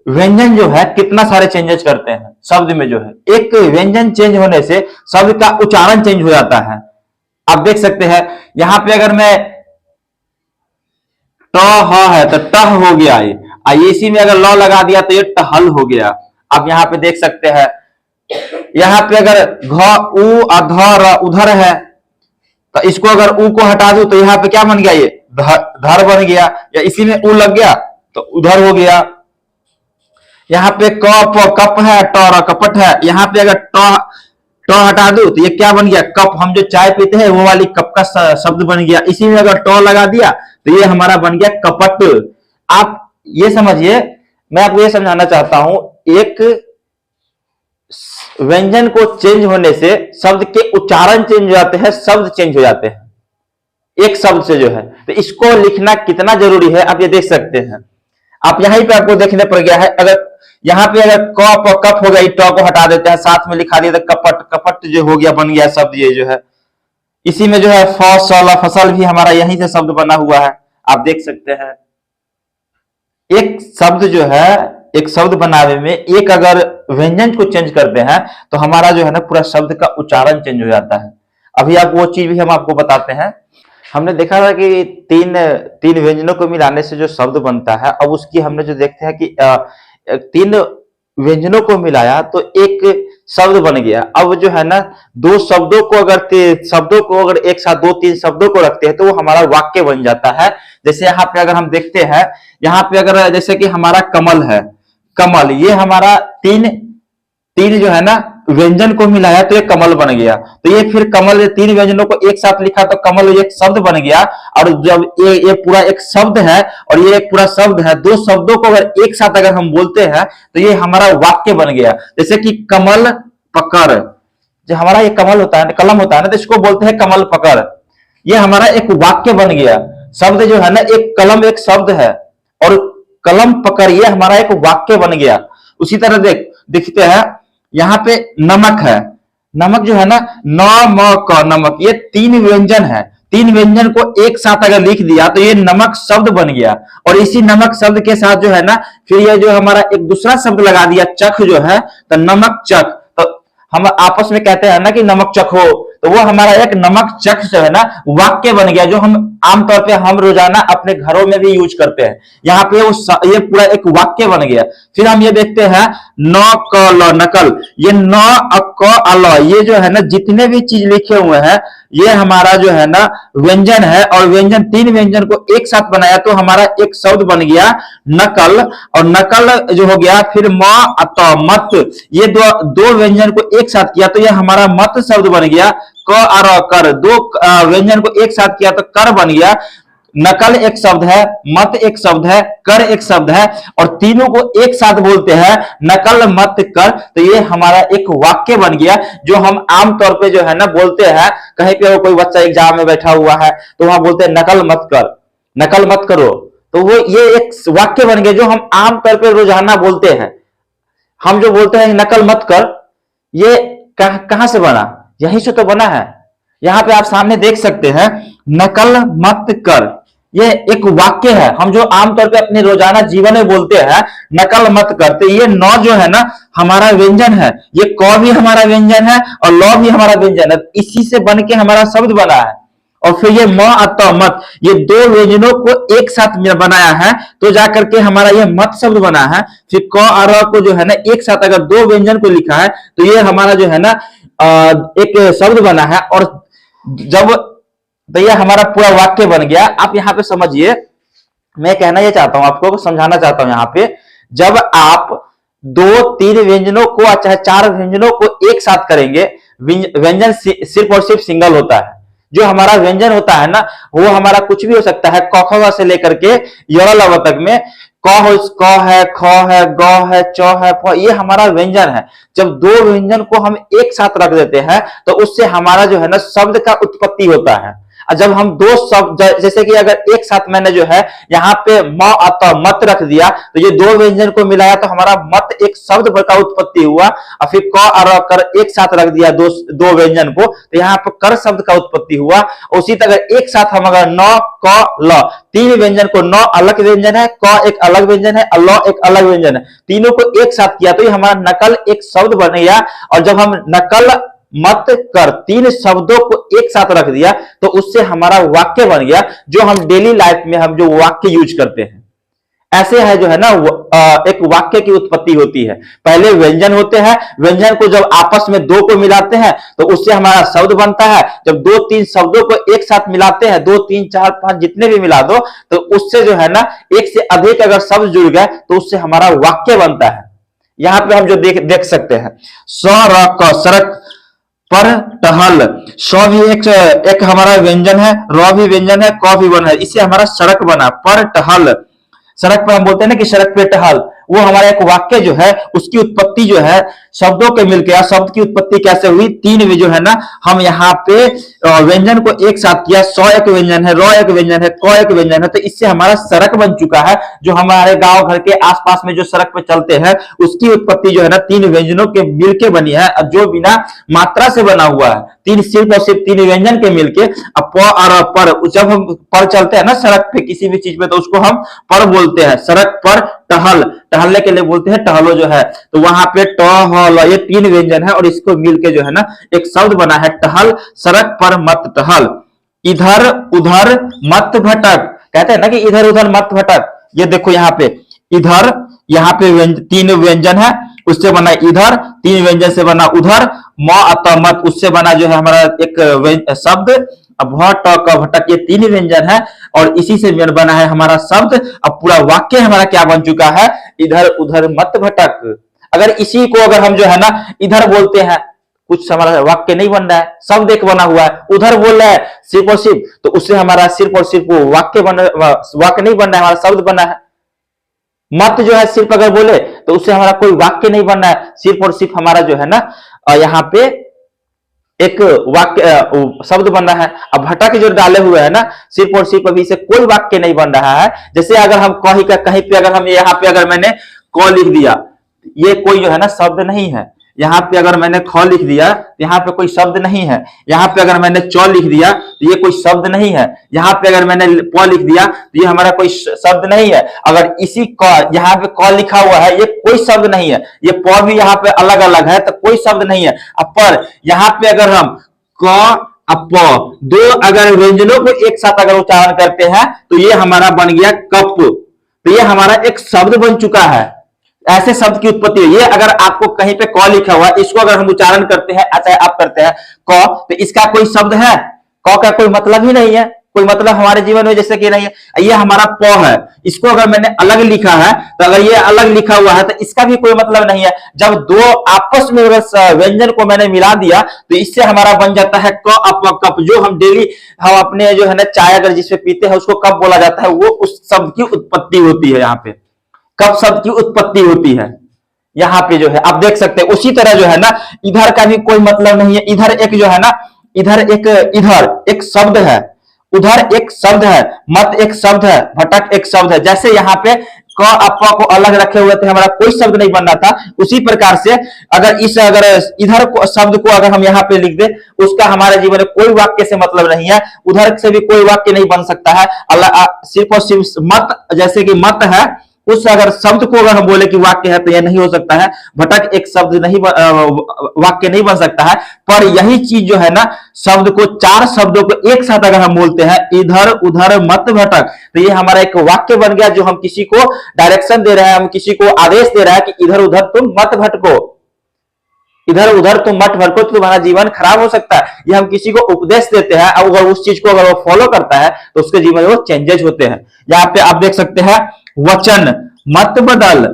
व्यंजन जो है कितना सारे चेंजेस करते हैं शब्द में। जो है एक व्यंजन चेंज होने से शब्द का उच्चारण चेंज हो जाता है। आप देख सकते हैं यहां पे अगर मैं ट है तो टह हो गया ये, इसी में अगर ल लगा दिया तो ये टहल हो गया। आप यहाँ पे देख सकते हैं, यहाँ पे अगर घ उ अधर उधर है, तो इसको अगर उ को हटा दूं तो यहाँ पे क्या बन गया, ये धर बन गया। या इसी में उ लग गया तो उधर हो गया। यहाँ पे कप कप है, ट कपट है, यहाँ पे अगर ट हटा दो तो ये क्या बन गया, कप। हम जो चाय पीते हैं वो वाली कप का शब्द बन गया। इसी में अगर ट लगा दिया तो ये हमारा बन गया कपट। आप ये समझिए, मैं आपको ये समझाना चाहता हूं, एक व्यंजन को चेंज होने से शब्द के उच्चारण चेंज हो जाते हैं, शब्द चेंज हो जाते हैं एक शब्द से जो है। तो इसको लिखना कितना जरूरी है आप ये देख सकते हैं। आप यहीं पे आपको देखने पर गया है, अगर यहाँ पे अगर कप कप हो गया, ट को हटा देते हैं, साथ में लिखा दिया तो कपट कपट जो हो गया, बन गया शब्द ये जो है। इसी में जो है फसल फसल भी हमारा यहीं से शब्द बना हुआ है, आप देख सकते हैं। एक शब्द जो है, एक शब्द बनाने में एक अगर व्यंजन को चेंज करते हैं तो हमारा जो है ना पूरा शब्द का उच्चारण चेंज हो जाता है। अभी आप वो चीज भी हम आपको बताते हैं। हमने देखा था कि तीन व्यंजनों को मिलाने से जो शब्द बनता है, अब उसकी हमने जो देखते हैं कि 3 व्यंजनों को मिलाया तो एक शब्द बन गया। अब जो है ना दो शब्दों को अगर एक साथ 2-3 शब्दों को रखते हैं तो वो हमारा वाक्य बन जाता है। जैसे यहाँ पे अगर हम देखते हैं, यहाँ पे अगर जैसे कि हमारा कमल है, कमल, ये हमारा तीन जो है ना व्यंजन को मिलाया तो ये कमल बन गया। तो ये फिर कमल 3 व्यंजनों को एक साथ लिखा तो कमल एक शब्द बन गया। और जब ये पूरा एक शब्द है और ये एक पूरा शब्द है, 2 शब्दों को अगर एक साथ अगर हम बोलते हैं तो ये हमारा वाक्य बन गया। जैसे कि कमल पकड़, जो हमारा ये कमल होता है, कलम होता है ना, तो इसको बोलते हैं कमल पकड़। ये हमारा एक वाक्य बन गया। शब्द जो है ना, एक कलम एक शब्द है और कलम पकड़ ये हमारा एक वाक्य बन गया। उसी तरह देखते हैं यहाँ पे नमक है, नमक जो है ना, नमक नमक, ये 3 व्यंजन है। 3 व्यंजन को एक साथ अगर लिख दिया तो ये नमक शब्द बन गया। और इसी नमक शब्द के साथ जो है ना फिर ये जो हमारा एक दूसरा शब्द लगा दिया, चख जो है, तो नमक चख। तो हम आपस में कहते हैं ना कि नमक चखो, तो वो हमारा एक नमक चख जो है ना वाक्य बन गया, जो हम आमतौर पे हम रोजाना अपने घरों में भी यूज करते हैं। यहाँ पे ये पूरा एक वाक्य बन गया। फिर हम ये देखते हैं न क ल नकल, ये न क ल ये जो है ना जितने भी चीज लिखे हुए हैं ये हमारा जो है ना व्यंजन है, और व्यंजन तीन व्यंजन को एक साथ बनाया तो हमारा एक शब्द बन गया नकल, और नकल जो हो गया फिर म अत मत, ये दो व्यंजन को एक साथ किया तो ये हमारा मत शब्द बन गया। क और कर, दो व्यंजन को एक साथ किया तो कर बन गया। नकल एक शब्द है, मत एक शब्द है, कर एक शब्द है, और तीनों को एक साथ बोलते हैं नकल मत कर, तो ये हमारा एक वाक्य बन गया, जो हम आमतौर पे जो है ना बोलते हैं। कहीं पे कोई बच्चा एग्जाम में बैठा हुआ है तो वहां बोलते हैं नकल मत कर, नकल मत करो, तो वो ये एक वाक्य बन गया जो हम आमतौर पे रोजाना बोलते हैं। हम जो बोलते हैं नकल मत कर, ये कहां से बना? यहीं से तो बना है। यहां पे आप सामने देख सकते हैं नकल मत कर, ये एक वाक्य है, हम जो आमतौर पे अपने रोजाना जीवन में बोलते हैं नकल मत कर। तो ये नौ जो है ना हमारा व्यंजन है, ये क भी हमारा व्यंजन है और ल भी हमारा व्यंजन है, इसी से बन के हमारा शब्द बना है। और फिर ये म अत मत, ये दो व्यंजनों को एक साथ बनाया है तो जाकर के हमारा ये मत शब्द बना है। फिर क और र को जो है ना एक साथ अगर दो व्यंजन को लिखा है तो ये हमारा जो है ना एक शब्द बना है, और जब तो ये हमारा पूरा वाक्य बन गया। आप यहाँ पे समझिए, मैं कहना ये चाहता हूं, आपको समझाना चाहता हूं यहाँ पे, जब आप दो तीन व्यंजनों को चाहे चार व्यंजनों को एक साथ करेंगे, व्यंजन सिर्फ और सिर्फ सिंगल होता है। जो हमारा व्यंजन होता है ना वो हमारा कुछ भी हो सकता है, क ख से लेकर के य ल तक में, क है, ख है, ग है, च है, फ, ये हमारा व्यंजन है। जब दो व्यंजन को हम एक साथ रख देते हैं तो उससे हमारा जो है ना शब्द का उत्पत्ति होता है। जब हम दो शब्द, जैसे कि अगर एक साथ मैंने जो है यहाँ पे म अत मत रख दिया तो ये दो व्यंजन को मिलाया तो हमारा मत एक शब्द का उत्पत्ति हुआ, और फिर क और कर एक साथ रख दिया दो व्यंजन को तो यहाँ पे कर शब्द का उत्पत्ति हुआ। उसी तरह एक साथ हम अगर न क ल, तीन व्यंजन को, न अलग व्यंजन है, क एक अलग व्यंजन है, ल एक अलग व्यंजन है, तीनों को एक साथ किया तो ये हमारा नकल एक शब्द बन गया। और जब हम नकल मत कर तीन शब्दों को एक साथ रख दिया तो उससे हमारा वाक्य बन गया, जो हम डेली लाइफ में हम जो वाक्य यूज करते हैं। ऐसे है जो है ना एक वाक्य की उत्पत्ति होती है। पहले व्यंजन होते हैं, व्यंजन को जब आपस में दो को मिलाते हैं तो उससे हमारा शब्द बनता है। जब दो तीन शब्दों को एक साथ मिलाते हैं, दो तीन चार पांच जितने भी मिला दो, तो उससे जो है ना एक से अधिक अगर शब्द जुड़ गए तो उससे हमारा वाक्य बनता है। यहाँ पे हम जो देख सकते हैं सड़क पर टहल, स भी एक हमारा व्यंजन है, र भी व्यंजन है, क भी बना है, इससे हमारा सड़क बना। पर टहल, सड़क पर हम बोलते हैं ना कि सड़क पे टहल, वो हमारा एक वाक्य जो है उसकी उत्पत्ति जो है शब्दों के मिलकर, या शब्द की उत्पत्ति कैसे हुई, तीन भी जो है ना हम यहाँ पे व्यंजन को एक साथ किया, स एक व्यंजन है, र एक व्यंजन है, क एक व्यंजन है, तो इससे हमारा सड़क बन चुका है। जो हमारे गांव घर के आसपास में जो सड़क पे चलते हैं उसकी उत्पत्ति जो है ना तीन व्यंजनों के मिलके बनी है, जो बिना मात्रा से बना हुआ है, तीन सिर्फ और सिर्फ तीन व्यंजन के मिलके। अब प और पर, जब हम पर चलते हैं ना सड़क पे किसी भी चीज पे तो उसको हम पर बोलते हैं। सड़क पर टहल, टहलने के लिए बोलते हैं टहलो जो है, तो वहां पे टहल ये तीन व्यंजन है और इसको मिलके जो है ना एक शब्द बना है टहल। सड़क पर मत टहल, इधर उधर मत भटक, कहते हैं ना कि इधर उधर मत भटक। ये देखो यहाँ पे इधर, यहाँ पे तीन व्यंजन है, उससे बना इधर, तीन व्यंजन से बना उधर, म अत मत उससे बना जो है हमारा एक शब्द। अब भटक ये तीन व्यंजन है और इसी से बना है हमारा शब्द। अब पूरा वाक्य हमारा क्या बन चुका है, इधर उधर मत भटक। अगर इसी को अगर हम जो है ना इधर बोलते हैं, कुछ हमारा वाक्य नहीं बन रहा है, शब्द एक बना हुआ है, उधर बोल रहा है सिर्फ और सिर्फ, तो उससे हमारा सिर्फ और सिर्फ वो वाक्य नहीं बन रहा है, हमारा शब्द बना है। मत जो है सिर्फ अगर बोले तो उससे हमारा कोई वाक्य नहीं बन रहा है, सिर्फ और सिर्फ हमारा जो है ना यहाँ पे एक वाक्य शब्द बन रहा है। अब भटक जो डाले हुए है ना सिर्फ और सिर्फ अभी से कोई वाक्य नहीं बन रहा है। जैसे अगर हम कहीं पे अगर हम यहाँ पे अगर मैंने क लिख दिया, ये कोई जो है ना शब्द नहीं है। यहाँ पे अगर मैंने ख लिख दिया तो यहाँ पे कोई शब्द नहीं है। यहाँ पे अगर मैंने च लिख दिया तो ये कोई शब्द नहीं है। यहाँ पे अगर मैंने प लिख दिया तो ये हमारा कोई शब्द नहीं है। अगर इसी क यहाँ पे क लिखा हुआ है, ये कोई शब्द नहीं है। ये प भी यहाँ पे अलग अलग है तो कोई शब्द नहीं है। अब पर यहाँ पे अगर हम क प, दो अगर व्यंजनों को एक साथ अगर उच्चारण करते हैं तो ये हमारा बन गया कप। तो ये हमारा एक शब्द बन चुका है। ऐसे शब्द की उत्पत्ति है। ये अगर आपको कहीं पे क लिखा हुआ है, इसको अगर हम उच्चारण करते हैं, अच्छा आप करते हैं क, तो इसका कोई शब्द है? क का कोई मतलब ही नहीं है, कोई मतलब हमारे जीवन में जैसे कि नहीं है। ये हमारा प है, इसको अगर मैंने अलग लिखा है तो अगर ये अलग लिखा हुआ है तो इसका भी कोई मतलब नहीं है। जब दो आपस में व्यंजन को मैंने मिला दिया तो इससे हमारा बन जाता है क अप कप। जो हम डेली हम अपने जो है ना चाय अगर जिसपे पीते हैं उसको कप बोला जाता है, वो उस शब्द की उत्पत्ति होती है। यहाँ पे कप शब्द की उत्पत्ति होती है। यहाँ पे जो है आप देख सकते हैं। उसी तरह जो है ना इधर का भी कोई मतलब नहीं है। इधर एक जो है ना, इधर एक शब्द है, उधर एक शब्द है, मत एक शब्द है, भटक एक शब्द है। जैसे यहाँ पे क अप को अलग रखे हुए थे, हमारा कोई शब्द नहीं बनना था। उसी प्रकार से अगर इधर को शब्द को अगर हम यहाँ पे लिख दे, उसका हमारे जीवन में कोई वाक्य से मतलब नहीं है। उधर से भी कोई वाक्य नहीं बन सकता है। सिर्फ और सिर्फ मत, जैसे कि मत है, उस अगर शब्द को अगर हम बोले कि वाक्य है तो यह नहीं हो सकता है। भटक एक शब्द नहीं, वाक्य नहीं बन सकता है। पर यही चीज जो है ना, शब्द को, चार शब्दों को एक साथ अगर हम बोलते हैं, इधर उधर मत भटक, तो ये हमारा एक वाक्य बन गया। जो हम किसी को डायरेक्शन दे रहे हैं, हम किसी को आदेश दे रहे हैं कि इधर उधर तुम मत भटको, इधर उधर तुम मत भटको, तो तुम्हारा जीवन खराब हो सकता है। ये हम किसी को उपदेश देते हैं, अगर उस चीज को अगर वो फॉलो करता है तो उसके जीवन में वो चेंजेस होते हैं। यहाँ पे आप देख सकते हैं, वचन मत बदल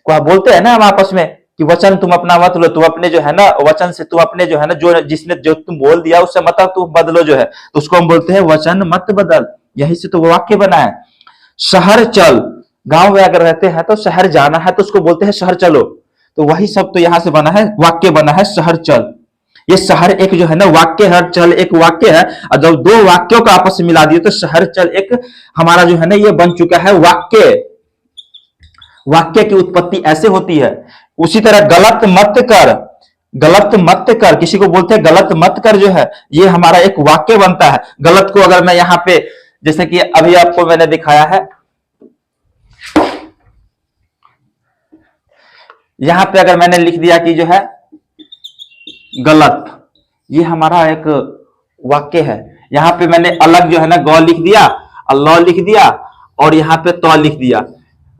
को आप बोलते हैं ना हम आपस में कि वचन तुम अपना मत लो, तुम अपने जो है ना वचन से तुम अपने जो है ना, जो जिसने जो तुम बोल दिया उससे मत तुम बदलो जो है, तो उसको हम बोलते हैं वचन मत बदल। यही से तो वो वाक्य बना है। शहर चल, गांव में अगर रहते हैं तो शहर जाना है तो उसको बोलते हैं शहर चलो, तो वही सब तो यहां से बना है, वाक्य बना है शहर चल। ये शहर एक जो है ना वाक्य है, चल एक वाक्य है, और जब दो वाक्यों को आपस में मिला दिए तो शहर चल एक हमारा जो है ना ये बन चुका है वाक्य। वाक्य की उत्पत्ति ऐसे होती है। उसी तरह गलत मत कर, गलत मत कर, किसी को बोलते हैं गलत मत कर, जो है ये हमारा एक वाक्य बनता है। गलत को अगर मैं यहाँ पे, जैसे कि अभी आपको मैंने दिखाया है, यहां पे अगर मैंने लिख दिया कि जो है गलत, ये हमारा एक वाक्य है। यहां पे मैंने अलग जो है ना गौ लिख दिया और लौ लिख दिया और यहाँ पे तो लिख दिया।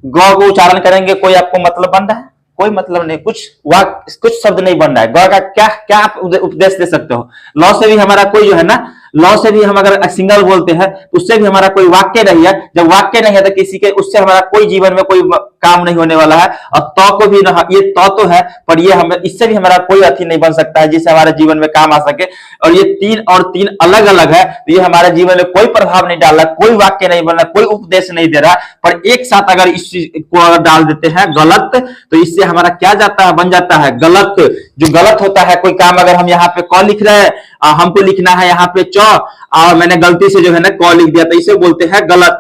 गौ को उच्चारण करेंगे, कोई आपको मतलब बन रहा है? कोई मतलब नहीं, कुछ शब्द नहीं बन रहा है। गौ का क्या क्या आप उपदेश दे सकते हो? लौ से भी हमारा कोई जो है ना, लॉ से भी हम अगर सिंगल बोलते हैं उससे भी हमारा कोई वाक्य नहीं है। जब वाक्य नहीं है तो किसी के उससे हमारा कोई जीवन में कोई काम नहीं होने वाला है। और तो को भी ना, ये तो है, पर ये हमें इससे भी हमारा कोई अथी नहीं बन सकता है जिससे हमारे जीवन में काम आ सके। और ये तीन अलग अलग है, तो ये हमारे जीवन में कोई प्रभाव नहीं डाल रहा, कोई वाक्य नहीं बन रहा, कोई उपदेश नहीं दे रहा। पर एक साथ अगर इस को अगर डाल देते हैं गलत, तो इससे हमारा क्या जाता है, बन जाता है गलत। जो गलत होता है, कोई काम अगर हम यहाँ पे क लिख रहे हैं, हमको लिखना है यहाँ पे च, और मैंने गलती से जो है ना क लिख दिया, तो इसे बोलते हैं गलत।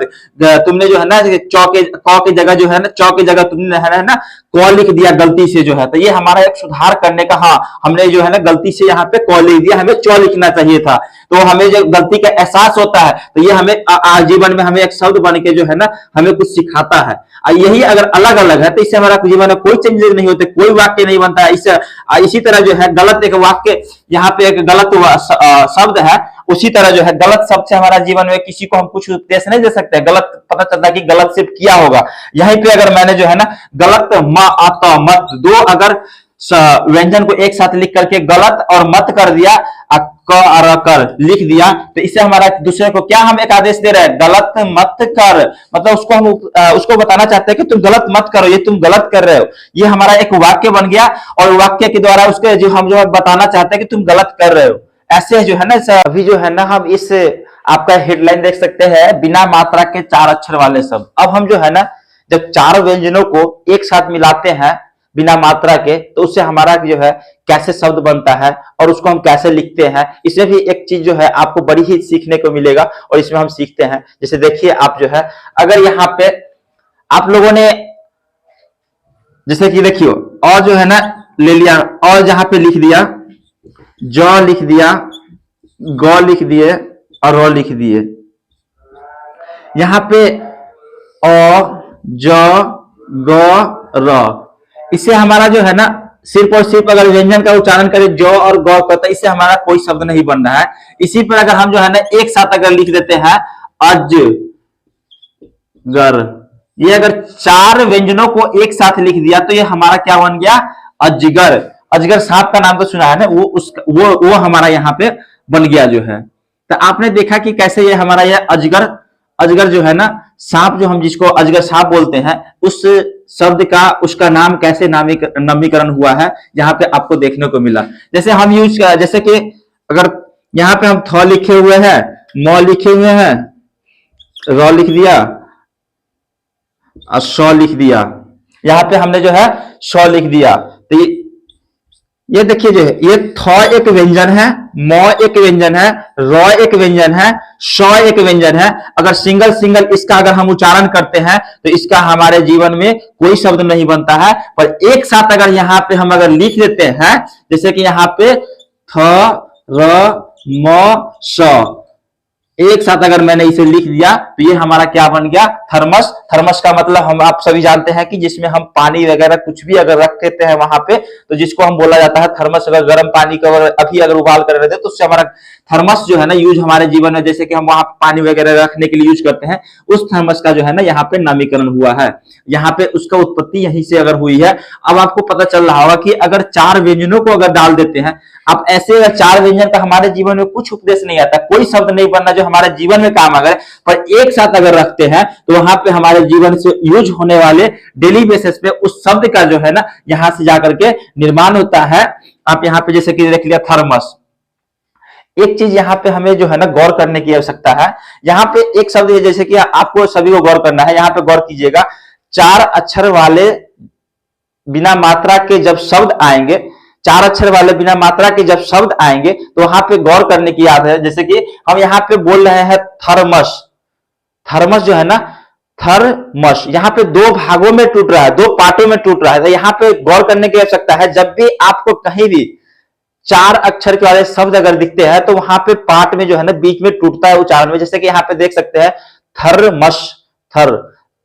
तुमने जो है ना क के जगह जो है ना, च की जगह तुमने है ना क लिख दिया गलती से जो है, तो ये हमारा एक सुधार करने का, हाँ हमने जो है ना गलती से यहाँ पे क लिख दिया, हमें च लिखना चाहिए था। तो हमें जो गलती का एहसास होता है, तो ये हमें जीवन में हमें एक शब्द बन के जो है ना हमें कुछ सिखाता है। यही अगर अलग अलग है तो इससे हमारा जीवन में कोई चेंजेस नहीं होते, कोई वाक्य नहीं बनता है। इसी तरह जो है गलत एक वाक्य, यहाँ पे एक गलत शब्द है, उसी तरह जो है गलत शब्द से हमारा जीवन में किसी को हम कुछ उपदेश नहीं दे सकते। गलत पता चलता है कि गलत सिर्फ किया होगा। यहीं पे अगर मैंने जो है ना गलत मत, दो अगर व्यंजन को एक साथ लिख करके गलत और मत कर दिया, क और कर लिख दिया, तो इससे हमारा दूसरे को क्या हम एक आदेश दे रहे हैं, गलत मत कर। मतलब उसको हम उसको बताना चाहते हैं कि तुम गलत मत करो, ये तुम गलत कर रहे हो। ये हमारा एक वाक्य बन गया, और वाक्य के द्वारा उसके जो हम जो बताना चाहते हैं कि तुम गलत कर रहे हो। ऐसे जो है ना, अभी जो है ना हम इस आपका हेडलाइन देख सकते हैं, बिना मात्रा के 4 अक्षर वाले शब्द। अब हम जो है ना जब 4 व्यंजनों को एक साथ मिलाते हैं बिना मात्रा के, तो उससे हमारा जो है कैसे शब्द बनता है और उसको हम कैसे लिखते हैं, इसमें भी एक चीज जो है आपको बड़ी ही सीखने को मिलेगा। और इसमें हम सीखते हैं, जैसे देखिए आप जो है अगर यहाँ पे आप लोगों ने जैसे कि देखियो, और जो है ना ले लिया, और जहां पे लिख दिया, ज लिख दिया, ग लिख दिए और र लिख दिए। यहाँ पे अ ज ग र, इससे हमारा जो है ना सिर्फ और सिर्फ अगर व्यंजन का उच्चारण करें ज और ग का, तो इससे हमारा कोई शब्द नहीं बन रहा है। इसी पर अगर हम जो है ना एक साथ अगर लिख देते हैं अजगर, ये अगर चार व्यंजनों को एक साथ लिख दिया तो ये हमारा क्या बन गया, अजगर। अजगर सांप का नाम तो सुना है ना, वो हमारा यहाँ पे बन गया जो है। तो आपने देखा कि कैसे ये हमारा यह अजगर, अजगर जो है ना सांप, जो हम जिसको अजगर सांप बोलते हैं, उस शब्द का उसका नाम कैसे नामीकरण हुआ है, यहाँ पे आपको देखने को मिला। जैसे हम जैसे कि अगर यहाँ पे हम थ लिखे हुए हैं, म लिखे हुए हैं, र लिख दिया और स लिख दिया, यहाँ पे हमने जो है स लिख दिया। तो ये देखिए जो है, ये थ एक व्यंजन है, म एक व्यंजन है, र एक व्यंजन है, श एक व्यंजन है। अगर सिंगल सिंगल इसका अगर हम उच्चारण करते हैं तो इसका हमारे जीवन में कोई शब्द नहीं बनता है। पर एक साथ अगर यहाँ पे हम अगर लिख देते हैं, जैसे कि यहाँ पे थ र म स, एक साथ अगर मैंने इसे लिख दिया तो ये हमारा क्या बन गया, थर्मस। थर्मस का मतलब हम आप सभी जानते हैं कि जिसमें हम पानी वगैरह कुछ भी अगर रख देते हैं वहां पे, तो जिसको हम बोला जाता है थर्मस। अगर गर्म पानी को अभी अगर उबाल कर रहे थे तो उससे हमारा थर्मस जो है ना यूज हमारे जीवन में, जैसे कि हम वहां पानी वगैरह रखने के लिए यूज करते हैं, उस थर्मस का जो है ना यहाँ पे नामीकरण हुआ है। यहाँ पे उसका उत्पत्ति यहीं से अगर हुई है। अब आपको पता चल रहा होगा कि अगर चार व्यंजनों को अगर डाल देते हैं, अब ऐसे अगर चार व्यंजन का हमारे जीवन में कुछ उपदेश नहीं आता, कोई शब्द नहीं बनना जो हमारे जीवन में काम अगर, पर एक साथ अगर रखते हैं तो वहां पे हमारे जीवन से यूज होने वाले डेली बेसिस पे उस शब्द का जो है ना यहां से जाकर के निर्माण होता है। आप यहाँ पे जैसे कि देख लिया थर्मस। एक चीज यहाँ पे हमें जो है ना गौर करने की आवश्यकता है। यहाँ पे एक शब्द है, जैसे कि आपको सभी को गौर करना है, यहाँ पे गौर कीजिएगा, चार अक्षर वाले बिना मात्रा के जब शब्द आएंगे, चार अक्षर वाले बिना मात्रा के जब शब्द आएंगे तो वहां पे गौर करने की याद है। जैसे कि हम यहाँ पे बोल रहे हैं थर्मस, थर्मस जो है ना थर्मस, यहाँ पे दो भागों में टूट रहा है, दो पार्टों में टूट रहा है। तो यहाँ पे गौर करने की आवश्यकता है, जब भी आपको कहीं भी चार अक्षर के वाले शब्द अगर दिखते हैं तो वहां पे पार्ट में जो है ना बीच में टूटता है उच्चारण में। जैसे कि यहाँ पे देख सकते हैं थर्मस, थर,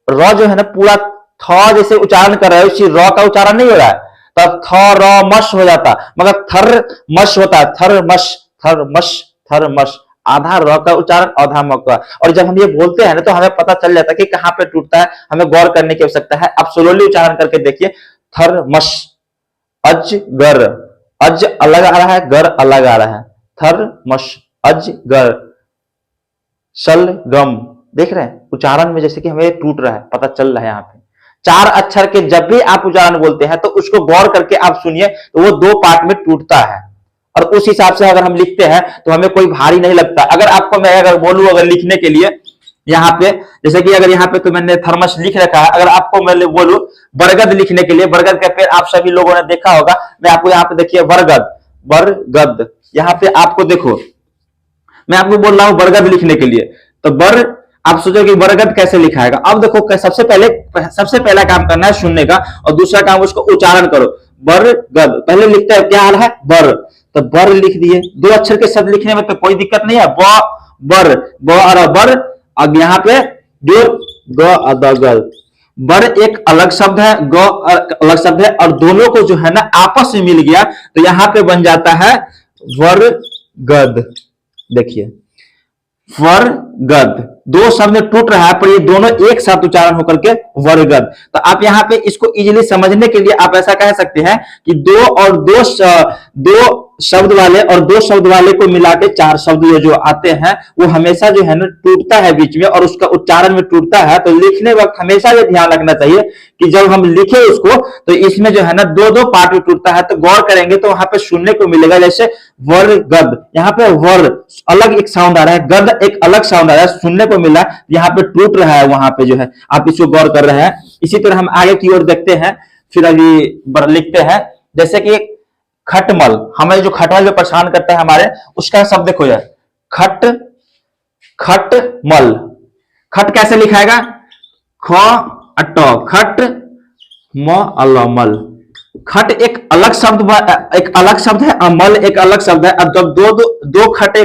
र जो है ना पूरा थ जैसे उच्चारण कर रहे हैं, उसी र का उच्चारण नहीं हो रहा है, तब थ र मस हो जाता, मगर थर मस होता है, थर्मस, थर्मस, थर्मस, आधा र का उच्चारण आधा म का। और जब हम ये बोलते हैं ना तो हमें पता चल जाता है कि कहाँ पे टूटता है, हमें गौर करने की आवश्यकता है। आप स्लोली उच्चारण करके देखिए, थर्मस, अजगर, अज अलग आ रहा है, गर अलग आ रहा है, थर्मस, अजगर, शलगम, देख रहे हैं उच्चारण में जैसे कि हमें टूट रहा है, पता चल रहा है। यहाँ पे चार अक्षर के जब भी आप उच्चारण बोलते हैं तो उसको गौर करके आप सुनिए, तो वो दो पार्ट में टूटता है। और उस हिसाब से अगर हम लिखते हैं तो हमें कोई भारी नहीं लगता। अगर आपको मैं अगर बोलूं अगर लिखने के लिए यहाँ पे, जैसे कि अगर यहाँ पे तो मैंने थर्मस लिख रखा है, अगर आपको मैं बोलूं बरगद लिखने के लिए, बरगद का पेड़ आप सभी लोगों ने देखा होगा, मैं आपको यहाँ पे देखिए बरगद, बरगद, यहाँ पे आपको देखो मैं आपको बोल रहा हूं बरगद लिखने के लिए, तो बर, आप सोचो कि बरगद कैसे लिखा है। अब देखो सबसे पहला काम करना है सुनने का, और दूसरा काम उसको उच्चारण करो, बरगद। पहले लिखते हैं क्या हाल है, बर, तो बर लिख दिए। दो अक्षर के शब्द लिखने में तो कोई दिक्कत नहीं है, ब बर, ब और बर, अब यहाँ पे जो ग, बर एक अलग शब्द है, ग अलग शब्द है, और दोनों को जो है ना आपस में मिल गया तो यहाँ पे बन जाता है वरगद। देखिए वरगद, दो शब्द टूट रहा है पर ये दोनों एक साथ उच्चारण होकर के वरगद। तो आप यहाँ पे इसको इजीली समझने के लिए आप ऐसा कह सकते हैं कि दो और दो शब्द वाले और दो शब्द वाले को मिला के चार शब्द जो आते हैं वो हमेशा जो है ना टूटता है बीच में, और उसका उच्चारण में टूटता है। तो लिखने वक्त हमेशा ये ध्यान रखना चाहिए कि जब हम लिखे उसको तो इसमें जो है ना दो दो पार्ट में टूटता है। तो गौर करेंगे तो वहां पे सुनने को मिलेगा, जैसे वरगद, यहाँ पे वर अलग एक साउंड आ रहा है, गद एक अलग साउंड आ रहा है, सुनने को मिला, यहाँ पे टूट रहा है, वहां पे जो है आप इसको गौर कर रहे हैं। इसी तरह हम आगे की ओर देखते हैं, फिर अभी लिखते हैं, जैसे कि खटमल, हमें जो खटमल जो परेशान करता है हमारे, उसका शब्द देखो यार, खट, खटमल, खट कैसे लिखाएगा, ख अट, खट म अलमल। खट एक अलग शब्द है, अमल एक अलग शब्द है। अब जब दो खट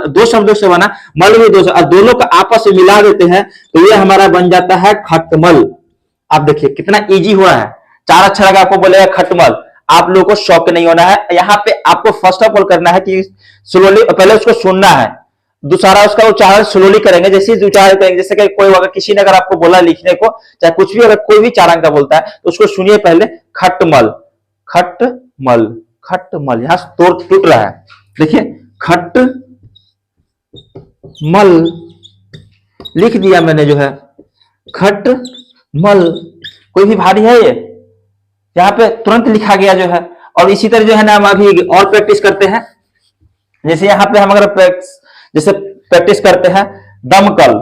दो शब्दों से बना, मल भी दो शब्द, दोनों को आपस में मिला देते हैं तो ये हमारा बन जाता है खटमल। आप देखिए कितना इजी हुआ है, चार अक्षर अगर आपको बोलेगा खटमल, आप लोगों को शॉक नहीं होना है। यहाँ पे आपको फर्स्ट ऑफ ऑल करना है कि स्लोली पहले उसको सुनना है, दूसरा उसका उच्चारण स्लोली करेंगे। जैसे उच्चारण करेंगे, जैसे कि कोई अगर किसी ने अगर आपको बोला लिखने को, चाहे कुछ भी, अगर कोई भी चारण का बोलता है तो उसको सुनिए पहले। खटमल, खटमल, खटमल, यहां तोड़ टूट रहा है, देखिए खटमल लिख दिया मैंने जो है, खटमल। कोई भी भारी है ये, यहाँ पे तुरंत लिखा गया जो है। और इसी तरह जो है ना हम अभी और प्रैक्टिस करते हैं। जैसे यहाँ पे हम अगर जैसे प्रैक्टिस करते हैं दमकल,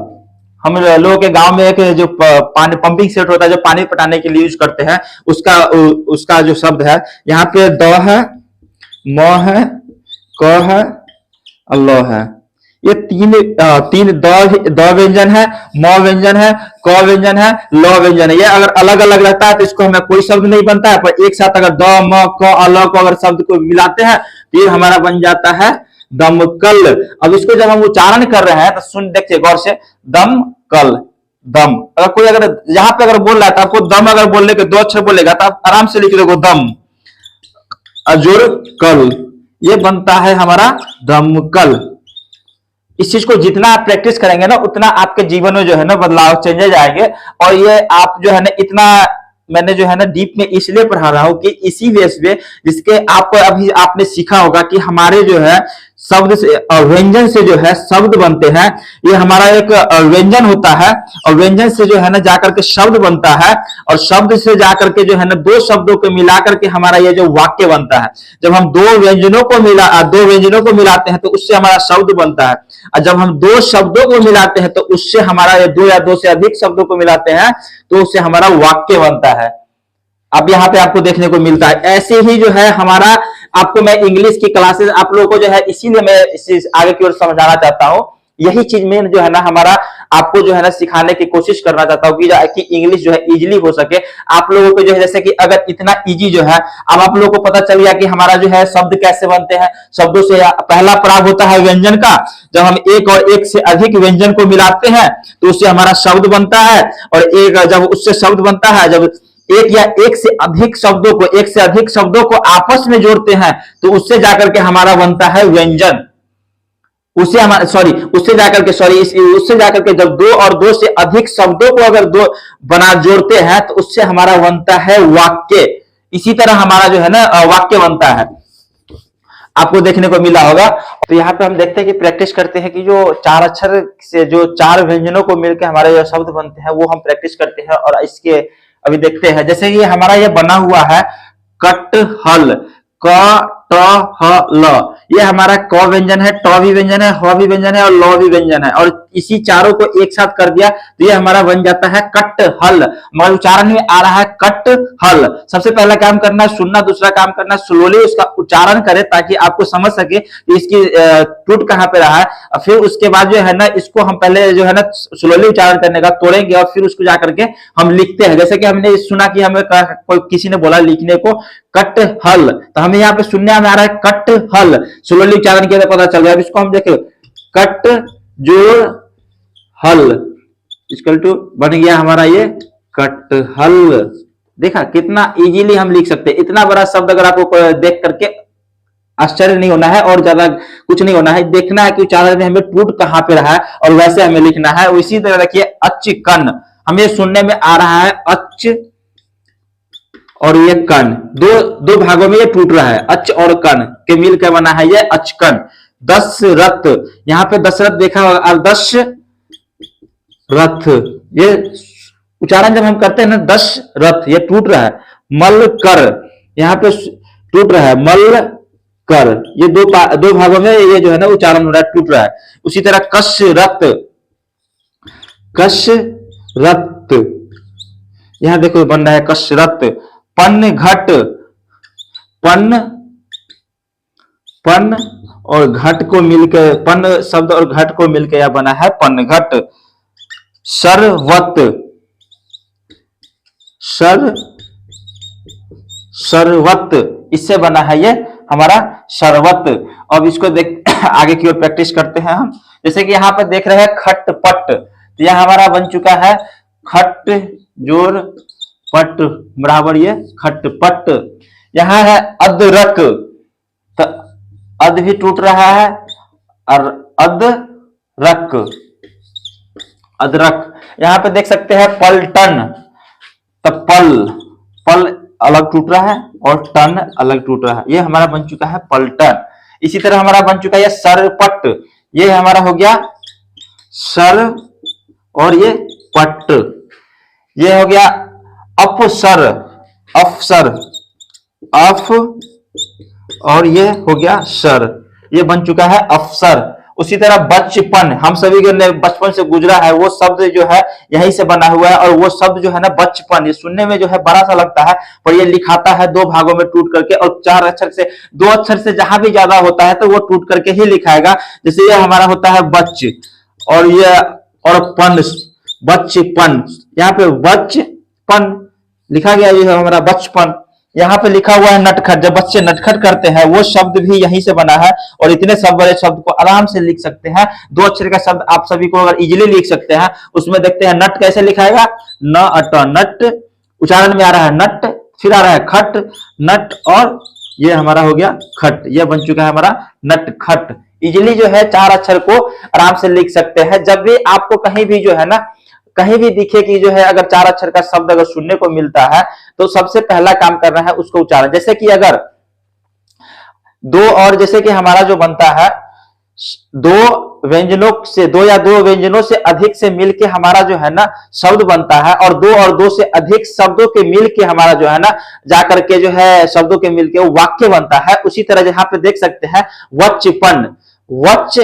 हम लोगों के गांव में एक जो पानी पंपिंग सेट होता है जो पानी पटाने के लिए यूज करते हैं, उसका जो शब्द है यहाँ पे द है, म है, क है, ल है। ये तीन द व्यंजन है, म व्यंजन है, क व्यंजन है, ल व्यंजन है। ये अगर अलग अलग रहता है तो इसको हमें कोई शब्द नहीं बनता है, पर एक साथ अगर द म क ल को अगर शब्द को मिलाते हैं तो ये हमारा बन जाता है दमकल। अब इसको जब हम उच्चारण कर रहे हैं तो सुन देखिए गौर से, दमकल, दम। अगर कोई अगर यहाँ पे अगर बोल रहा है तो आपको दम अगर बोलने के 2 अक्षर बोलेगा तो आप आराम से लिख दोगे दम, अजुर कल, ये बनता है हमारा दमकल। इस चीज को जितना आप प्रैक्टिस करेंगे ना उतना आपके जीवन में जो है ना बदलाव चेंजेज आएंगे। और ये आप जो है ना इतना मैंने जो है ना डीप में इसलिए पढ़ा रहा हूं कि इसी बेस पे जिसके आपको अभी आपने सीखा होगा कि हमारे जो है शब्द से व्यंजन से जो है शब्द बनते हैं। ये हमारा एक व्यंजन होता है और व्यंजन से जो है ना जाकर के शब्द बनता है और शब्द से जाकर के जो है ना 2 शब्दों को मिलाकर के हमारा ये जो वाक्य बनता है। जब हम दो व्यंजनों को मिलाते हैं तो उससे हमारा शब्द बनता है, और जब हम 2 शब्दों को मिलाते हैं तो उससे हमारा ये 2 या 2 से अधिक शब्दों को मिलाते हैं तो उससे हमारा वाक्य बनता है। अब यहाँ पे आपको देखने को मिलता है। ऐसे ही जो है हमारा, आपको मैं इंग्लिश की क्लासेस आप लोगों को जो है इसीलिए मैं इस चीज आगे की ओर समझाना चाहता हूँ। यही चीज में जो है ना हमारा आपको जो है ना सिखाने की कोशिश करना चाहता हूँ कि इंग्लिश जो है इजीली हो सके आप लोगों को जो है। जैसे कि अगर इतना इजी जो है, अब आप लोगों को पता चल गया कि हमारा जो है शब्द कैसे बनते हैं। शब्दों से पहला पड़ाव होता है व्यंजन का। जब हम एक और एक से अधिक व्यंजन को मिलाते हैं तो उससे हमारा शब्द बनता है। और एक जब उससे शब्द बनता है, जब एक या एक से अधिक शब्दों को आपस में जोड़ते हैं तो उससे जाकर के हमारा बनता है व्यंजन। उससे जाकर के जब 2 और 2 से अधिक शब्दों को अगर जोड़ते हैं तो उससे हमारा बनता है वाक्य। इसी तरह हमारा जो है ना वाक्य बनता है, आपको देखने को मिला होगा। तो यहाँ पे हम देखते हैं कि प्रैक्टिस करते हैं कि जो 4 अक्षर से जो 4 व्यंजनों को मिलकर हमारे जो शब्द बनते हैं वो हम प्रैक्टिस करते हैं। और इसके अभी देखते हैं, जैसे कि हमारा ये बना हुआ है कटहल, क ट ह ल, ये हमारा क व्यंजन है, ट भी व्यंजन है, ह भी व्यंजन है और ल भी व्यंजन है। और इसी चारों को एक साथ कर दिया तो ये हमारा बन जाता है कटहल। हमारे उच्चारण में आ रहा है कटहल। सबसे पहला काम करना है सुनना, दूसरा काम करना है स्लोली उसका उच्चारण करें ताकि आपको समझ सके कि इसकी टूट कहां पे रहा है। फिर उसके बाद जो है ना इसको हम पहले जो है ना स्लोली उच्चारण करने का तोड़ेंगे और फिर उसको जाकर के हम लिखते हैं। जैसे कि हमने सुना कि हमें कोई किसी ने बोला लिखने को कटहल, तो हमें यहाँ पे सुनने में आ रहा है कटहल। स्लोली उच्चारण किया तो पता चल गया। अब इसको हम देखें, कट जोड़ हल इक्वल टू बन गया हमारा ये कटहल। देखा कितना इजीली हम लिख सकते हैं। इतना बड़ा शब्द अगर आपको देख करके आश्चर्य नहीं होना है और ज्यादा कुछ नहीं होना है, देखना है कि उच्चारण में हमें टूट कहां पे रहा है और वैसे हमें लिखना है। इसी तरह देखिए अचकन, हमें सुनने में आ रहा है अच और ये कन, दो भागों में ये टूट रहा है। अच और कन के मिलकर बना है ये अचकन। दशरथ, यहाँ पे दशरथ देखा होगा, दशरथ, ये उच्चारण जब हम करते हैं ना दशरथ ये टूट रहा है। मलकर, यहाँ पे टूट रहा है मलकर। ये दो भागों में ये जो है ना उच्चारण हो रहा है, टूट रहा है। उसी तरह कसरत, कसरत, यहां देखो बन रहा है कसरत। पन घट, पन और घट को मिलकर, पन शब्द और घट को मिलकर यह बना है पन घट। शरवत, शरवत, इससे बना है ये हमारा शरवत। अब इसको देख आगे की ओर प्रैक्टिस करते हैं हम। जैसे कि यहाँ पे देख रहे हैं खटपट, तो यह हमारा बन चुका है खट जोड़ पट बराबर ये खटपट। यहाँ है अदरक, तो अद भी टूट रहा है और अदरक, अदरक। यहाँ पे देख सकते हैं पलटन, तो पल, पल अलग टूट रहा है और टन अलग टूट रहा है, ये हमारा बन चुका है पलटन। इसी तरह हमारा बन चुका है सरपट, ये हमारा हो गया सर और ये पट, ये हो गया अफसर, अफसर, अफ और ये हो गया सर, ये बन चुका है अफसर। उसी तरह बचपन, हम सभी ने बचपन से गुजरा है, वो शब्द जो है यहीं से बना हुआ है, और वो शब्द जो है ना बचपन, ये सुनने में जो है बड़ा सा लगता है, पर ये लिखाता है दो भागों में टूट करके, और चार अक्षर से, दो अक्षर से जहां भी ज्यादा होता है तो वो टूट करके ही लिखाएगा। जैसे ये हमारा होता है बच, और ये और पन, बचपन, यहाँ पे बचपन लिखा गया, ये है हमारा बचपन। यहाँ पे लिखा हुआ है नटखट, जब बच्चे नटखट करते हैं वो शब्द भी यहीं से बना है, और इतने सब बड़े शब्द को आराम से लिख सकते हैं। दो अक्षर का शब्द आप सभी को अगर इजीली लिख सकते हैं, उसमें देखते हैं नट कैसे लिखाएगा, न अट, नट उच्चारण में आ रहा है नट, फिर आ रहा है खट, नट, और ये हमारा हो गया खट, ये बन चुका है हमारा नटखट। इजिली जो है चार अक्षर को आराम से लिख सकते हैं। जब भी आपको कहीं भी जो है ना, कहीं भी दिखे कि जो है अगर चार अक्षर का शब्द अगर सुनने को मिलता है, तो सबसे पहला काम करना है उसको उच्चारण। जैसे कि अगर दो, और जैसे कि हमारा जो बनता है दो व्यंजनों से, दो या दो व्यंजनों से अधिक से मिलके हमारा जो है ना शब्द बनता है, और दो से अधिक शब्दों के मिलके हमारा जो है ना जाकर के जो है शब्दों के मिलके वो वाक्य बनता है। उसी तरह यहाँ पे देख सकते हैं वचपन, वच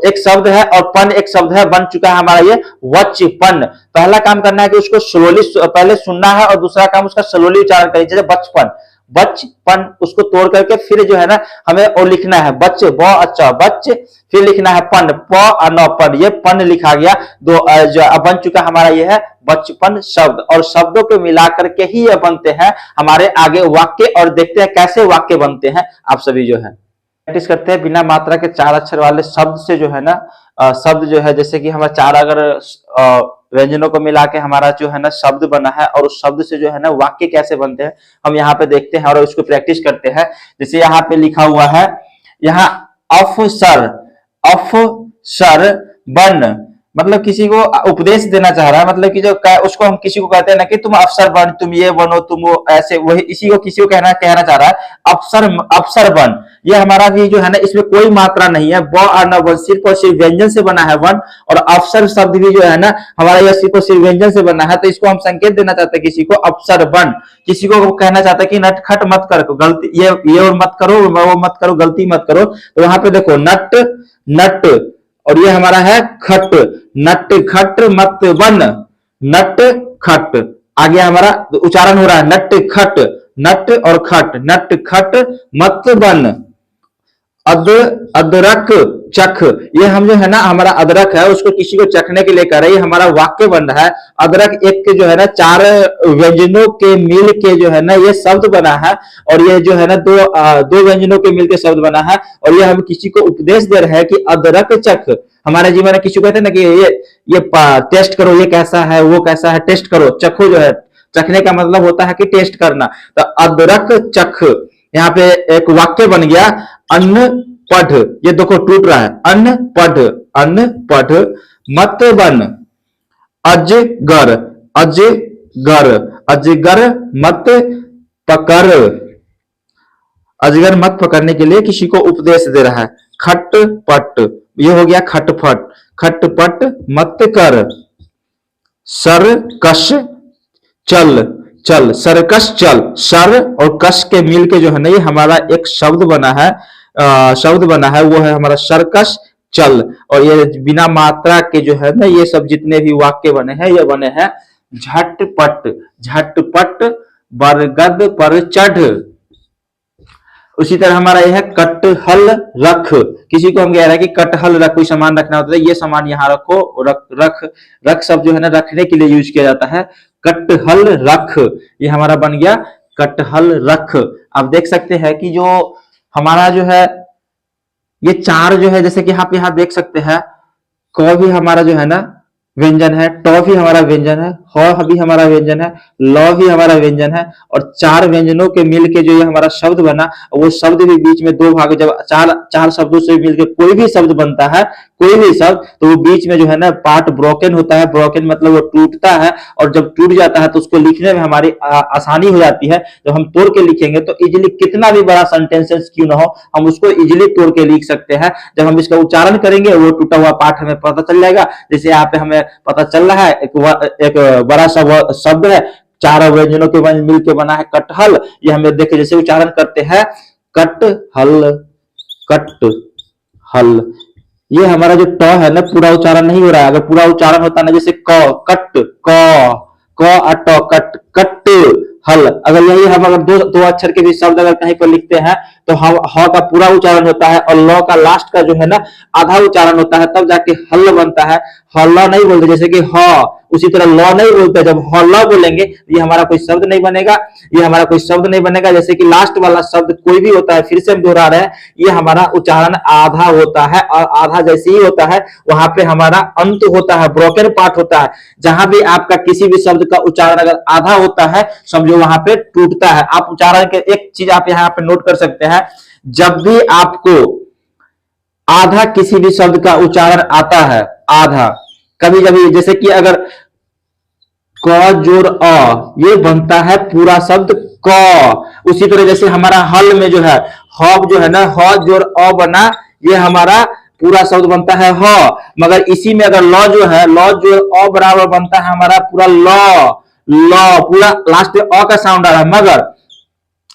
एक शब्द है और पन एक शब्द है, बन चुका है हमारा ये वचपन। पहला काम करना है कि उसको स्लोली पहले सुनना है, और दूसरा काम उसका स्लोली उच्चारण करें। जैसे बचपन, बचपन, उसको तोड़ करके फिर जो है ना हमें और लिखना है बच, ब अच्छा बच, फिर लिखना है पन, प न पन, ये पन लिखा गया। दो जो बन चुका हमारा ये है बचपन शब्द, और शब्दों को मिलाकर के ही ये बनते हैं हमारे आगे वाक्य। और देखते हैं कैसे वाक्य बनते हैं, आप सभी जो है प्रैक्टिस करते हैं। बिना मात्रा के चार अक्षर वाले शब्द से जो है ना शब्द जो है, जैसे कि हमारा चार अगर व्यंजनों को मिला के हमारा जो है ना शब्द बना है, और उस शब्द से जो है ना वाक्य कैसे बनते हैं हम यहाँ पे देखते हैं और उसको प्रैक्टिस करते हैं। जैसे यहाँ पे लिखा हुआ है, यहाँ अफसर, अफसर बन, मतलब किसी को उपदेश देना चाह रहा है, मतलब कि जो उसको हम किसी को कहते हैं ना कि तुम अफसर बन, तुम ये बनो, तुम वो, ऐसे वही इसी को किसी को कहना चाह रहा है अफसर, अफसर बन। ये हमारा भी जो है ना इसमें कोई मात्रा नहीं है, ब और न वन, सिर्फ और सिर्फ व्यंजन से बना है वन, और अफसर शब्द भी जो है ना हमारा यह सिर्फ और सिर्फ व्यंजन से बना है। तो इसको हम संकेत देना चाहते हैं किसी को अफसर बन, किसी को कहना चाहते हैं कि नटखट मत करो, गलती ये और मत करो, वो मत करो, गलती मत करो। तो वहां पे देखो नट, नट, और ये हमारा है खट, नट खट मत बन, नट खट। आगे हमारा उच्चारण हो रहा है नट खट, नट और खट, नट खट मत बन। अदरक चख, ये हम जो है ना हमारा अदरक है उसको किसी को चखने के लिए कर रहे हैं, हमारा वाक्य बन रहा है। अदरक एक के जो है ना चार व्यंजनों के मिल के जो है ना ये शब्द बना है, और ये जो है ना दो व्यंजनों के मिल के शब्द बना है, और ये हम किसी को उपदेश दे रहे हैं कि अदरक चख। हमारे जीवन में किसी को कहते हैं ना कि ये टेस्ट करो, ये कैसा है, वो कैसा है, टेस्ट करो, चखो जो है, चखने का मतलब होता है कि टेस्ट करना। तो अदरक चख, यहाँ पे एक वाक्य बन गया। अन्न पढ़, ये देखो टूट रहा है, अन्न पढ़, अन्न पढ़ मत बन। अजगर, अजगर, अजगर मत पकड़, अजगर मत पकड़ने के लिए किसी को उपदेश दे रहा है। खटपट, ये हो गया खटपट, खटपट मत कर। सरकश चल, चल, सरकश चल, सर और कश के मिल के जो है ना ये हमारा एक शब्द बना है, शब्द बना है, वो है हमारा सरकश चल। और ये बिना मात्रा के जो है ना ये सब जितने भी वाक्य बने हैं ये बने हैं झटपट, झटपट बरगद पर चढ़। उसी तरह हमारा यह है कटहल रख, किसी को हम कह रहे हैं कि कटहल रख, कोई सामान रखना होता है, ये सामान यहाँ रखो, रख, रख, रख शब्द जो है ना रखने के लिए यूज किया जाता है। कटहल रख, ये हमारा बन गया कटहल रख। आप देख सकते हैं कि जो हमारा जो है ये चार जो है, जैसे कि आप यहाँ देख सकते हैं, क भी हमारा जो है ना व्यंजन है, ट भी हमारा व्यंजन है, ह भी हमारा व्यंजन है, ल भी हमारा व्यंजन है, और चार व्यंजनों के मिल के जो ये हमारा शब्द बना, वो शब्द भी बीच में दो भाग, जब चार चार शब्दों से मिलकर कोई भी शब्द बनता है, कोई भी शब्द, तो वो बीच में जो है ना पार्ट ब्रोकन होता है। ब्रोकन मतलब वो टूटता है, और जब टूट जाता है तो उसको लिखने में हमारी आसानी हो जाती है। जब हम तोड़ के लिखेंगे तो इजिली, कितना भी बड़ा सेंटेंसेस क्यों ना हो, हम उसको इजिली तोड़ के लिख सकते हैं। जब हम इसका उच्चारण करेंगे वो टूटा हुआ पार्ट हमें पता चल जाएगा। जैसे यहाँ पे हमें पता चल रहा है एक बड़ा सा शब्द है, चार व्यंजनों के मिल के बना है कटहल। ये हमें देखे जैसे उच्चारण करते हैं कटहल, कटहल। ये हमारा जो ट है ना पूरा उच्चारण नहीं हो रहा है। अगर पूरा उच्चारण होता ना, जैसे क, कट, क अट, कट, कट हल, अगर यही हम अगर दो अक्षर के भी शब्द अगर कहीं पर लिखते हैं तो हम ह का पूरा उच्चारण होता है और ल का लास्ट का जो है ना आधा उच्चारण होता है, तब जाके हल बनता है। हल्ला नहीं बोलते, जैसे कि ह, उसी तरह ल नहीं बोलते। जब हल्ला बोलेंगे ये हमारा कोई शब्द नहीं बनेगा, ये हमारा कोई शब्द नहीं बनेगा। जैसे कि लास्ट वाला शब्द कोई भी होता है, फिर से हम दोहरा रहे हैं, ये हमारा उच्चारण आधा होता है, और आधा जैसे ही होता है वहां पे हमारा अंत होता है, ब्रोकन पार्ट होता है। जहां भी आपका किसी भी शब्द का उच्चारण अगर आधा होता है, समझो वहां पे टूटता है। आप उच्चारण के एक चीज आप यहाँ पे नोट कर सकते हैं, जब भी आपको आधा किसी भी शब्द का उच्चारण आता है, आधा, कभी कभी जैसे कि अगर क जोड़ अ, ये बनता है पूरा शब्द क। उसी तरह जैसे हमारा हल में जो है ह जो है ना, ह जोड़ अ बना, ये हमारा पूरा शब्द बनता है ह। मगर इसी में अगर ल जो है, ल जोड़ अ बराबर बनता है हमारा पूरा ल, ल पूरा लास्ट में अ का साउंड आ रहा है। मगर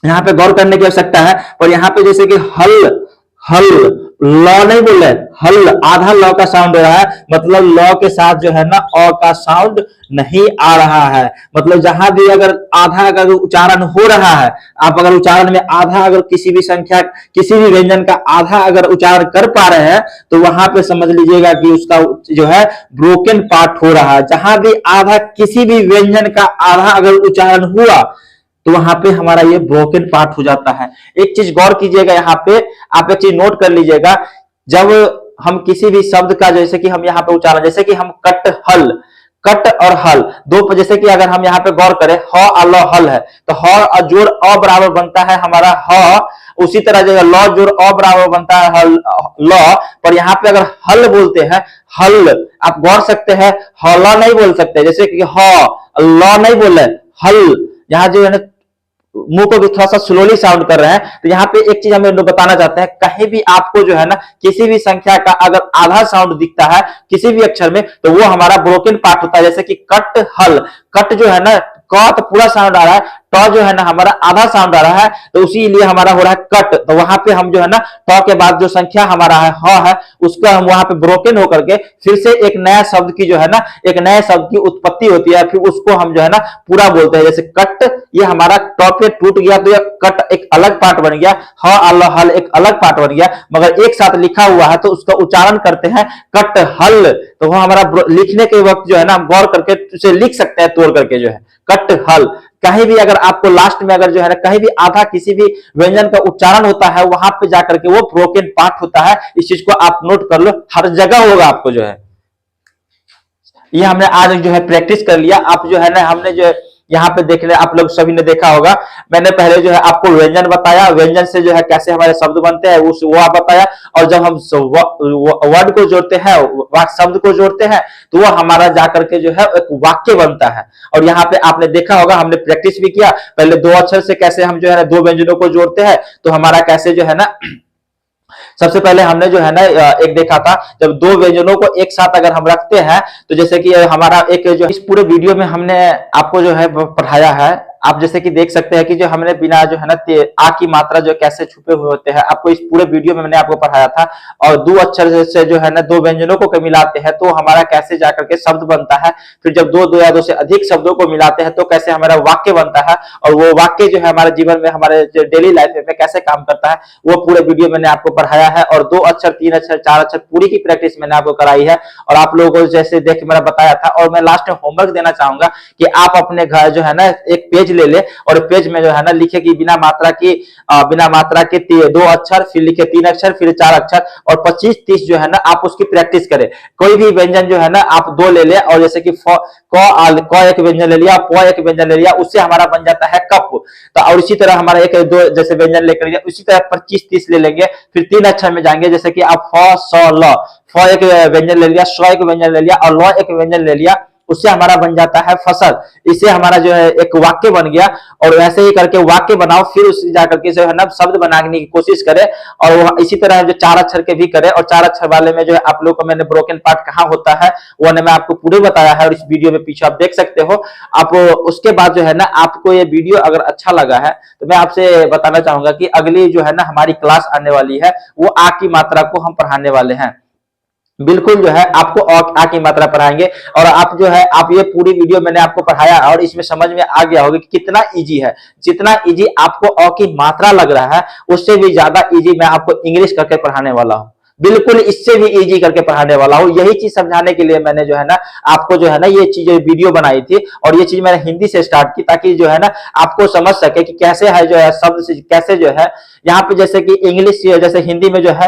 यहाँ पे गौर करने की आवश्यकता है, पर यहाँ पे जैसे कि हल, हल, ल नहीं बोल रहे, हल, आधा ल का साउंड हो रहा है, मतलब ल के साथ जो है ना अ का साउंड नहीं आ रहा है। मतलब जहां भी अगर आधा अगर उच्चारण हो रहा है, आप अगर उच्चारण में आधा, अगर किसी भी संख्या, किसी भी व्यंजन का आधा अगर उच्चारण कर पा रहे हैं, तो वहां पे समझ लीजिएगा कि उसका जो है ब्रोकन पार्ट हो रहा है। जहां भी आधा, किसी भी व्यंजन का आधा अगर उच्चारण हुआ तो वहां पे हमारा ये ब्रोकन पार्ट हो जाता है। एक चीज गौर कीजिएगा, यहाँ पे आप एक चीज नोट कर लीजिएगा, जब हम किसी भी शब्द का, जैसे कि हम यहाँ पे उच्चारण, जैसे कि हम कट हल, कट और हल दो, जैसे कि अगर हम यहाँ पे गौर करें ह अल हल है, तो ह जोड़ अ बराबर बनता है हमारा ह। उसी तरह जगह ल जोड़ अ बराबर बनता है हल, ल। पर यहाँ पे अगर हल बोलते हैं, हल, आप गौर सकते हैं, हला नहीं बोल सकते, जैसे कि ह ल नहीं बोले, हल, यहाँ जो है ना मुंह को भी थोड़ा सा स्लोली साउंड कर रहे हैं। तो यहाँ पे एक चीज हम लोग बताना चाहते हैं, कहीं भी आपको जो है ना किसी भी संख्या का अगर आधा साउंड दिखता है किसी भी अक्षर में, तो वो हमारा ब्रोकन पार्ट होता है। जैसे कि कट हल, कट जो है ना, क तो पूरा साउंड आ रहा है, ट जो है ना हमारा आधा साउंड आ रहा है, तो उसी लिए हमारा हो रहा है कट। तो वहां पे हम जो है ना ट के बाद जो संख्या हमारा है ह है, उसका हम वहां पे ब्रोकन होकर के फिर से एक नया शब्द की जो है ना, एक नए शब्द की उत्पत्ति होती है, फिर उसको हम जो है ना पूरा बोलते हैं। जैसे कट, ये हमारा ट पे टूट गया तो ये कट एक अलग पार्ट बन गया, ह अल हल एक अलग पार्ट बन गया, मगर एक साथ लिखा हुआ है तो उसका उच्चारण करते हैं कट हल। तो वो हमारा लिखने के वक्त जो है ना हम गौर करके उसे लिख सकते हैं, तोड़ करके जो है कट हल। कहीं भी अगर आपको लास्ट में अगर जो है ना कहीं भी आधा किसी भी व्यंजन का उच्चारण होता है, वहां पे जाकर के वो ब्रोकन पार्ट होता है। इस चीज को आप नोट कर लो, हर जगह होगा आपको जो है। ये हमने आज जो है प्रैक्टिस कर लिया। आप जो है ना, हमने जो यहाँ पे देख ले, आप लोग सभी ने देखा होगा, मैंने पहले जो है आपको व्यंजन बताया, व्यंजन से जो है कैसे हमारे शब्द बनते हैं उस वो आप बताया, और जब हम वर्ड को जोड़ते हैं, शब्द को जोड़ते हैं, तो वो हमारा जाकर के जो है एक वाक्य बनता है। और यहाँ पे आपने देखा होगा, हमने प्रैक्टिस भी किया, पहले दो अक्षर से कैसे हम जो है ना दो व्यंजनों को जोड़ते हैं, तो हमारा कैसे जो है ना, सबसे पहले हमने जो है ना एक देखा था, जब दो व्यंजनों को एक साथ अगर हम रखते हैं, तो जैसे कि हमारा एक जो इस पूरे वीडियो में हमने आपको जो है पढ़ाया है, आप जैसे कि देख सकते हैं कि जो हमने बिना जो है ना आ की मात्रा जो कैसे छुपे हुए होते हैं, आपको इस पूरे वीडियो में मैंने आपको पढ़ाया था। और दो अक्षर से जो है ना दो व्यंजनों को मिलाते हैं तो हमारा कैसे जाकर के शब्द बनता है, फिर जब दो या दो से अधिक शब्दों को मिलाते हैं तो कैसे हमारा वाक्य बनता है, और वो वाक्य जो है हमारे जीवन में, हमारे डेली लाइफ में कैसे काम करता है, वो पूरे वीडियो मैंने आपको पढ़ाया है। और दो अक्षर, तीन अक्षर, चार अक्षर पूरी की प्रैक्टिस मैंने आपको कराई है, और आप लोगों को जैसे देख मैंने बताया था। और मैं लास्ट में होमवर्क देना चाहूंगा कि आप अपने घर जो है ना एक पेज ले ले और पेज में जो है ना लिखे कि बिना मात्रा के 2 अक्षर, फिर लिखे 3 अक्षर, फिर 4 अक्षर और 25-30 जो है ना आप उसकी प्रैक्टिस करें। कोई भी व्यंजन जो है ना आप 2 ले ले और जैसे कि क एक व्यंजन ले लिया, प एक व्यंजन ले लिया, उससे हमारा बन जाता है कप। तो और इसी तरह हमारा एक दो जैसे व्यंजन लेकर गया, उसी तरह 25-30 ले लेंगे, फिर 3 अक्षर में जाएंगे, जैसे कि आप फ स ल, फ एक व्यंजन ले लिया, स एक व्यंजन ले लिया और ल एक व्यंजन ले लिया, उससे हमारा बन जाता है फसल। इससे हमारा जो है एक वाक्य बन गया। और वैसे ही करके वाक्य बनाओ, फिर उससे जाकर के जो है ना शब्द बनाने की कोशिश करें। और वो इसी तरह जो 4 अक्षर के भी करें। और 4 अक्षर वाले में जो है आप लोग को मैंने ब्रोकन पार्ट कहाँ होता है वो मैं आपको पूरे बताया है और इस वीडियो में पीछे आप देख सकते हो। आप उसके बाद जो है ना आपको ये वीडियो अगर अच्छा लगा है तो मैं आपसे बताना चाहूंगा कि अगली जो है ना हमारी क्लास आने वाली है वो आ की मात्रा को हम पढ़ाने वाले हैं। बिल्कुल जो है आपको आ की मात्रा पढ़ाएंगे। और आप जो है आप ये पूरी वीडियो मैंने आपको पढ़ाया और इसमें समझ में आ गया होगा कि कितना इजी है। जितना इजी आपको अ की मात्रा लग रहा है उससे भी ज्यादा इजी मैं आपको इंग्लिश करके पढ़ाने वाला हूँ। बिल्कुल इससे भी इजी करके पढ़ाने वाला हूँ। यही चीज समझाने के लिए मैंने जो है ना आपको जो है ना ये चीज वीडियो बनाई थी। और ये चीज मैंने हिंदी से स्टार्ट की ताकि जो है ना आपको समझ सके कि कैसे है जो है शब्द से कैसे जो है यहाँ पे जैसे कि इंग्लिश जैसे हिंदी में जो है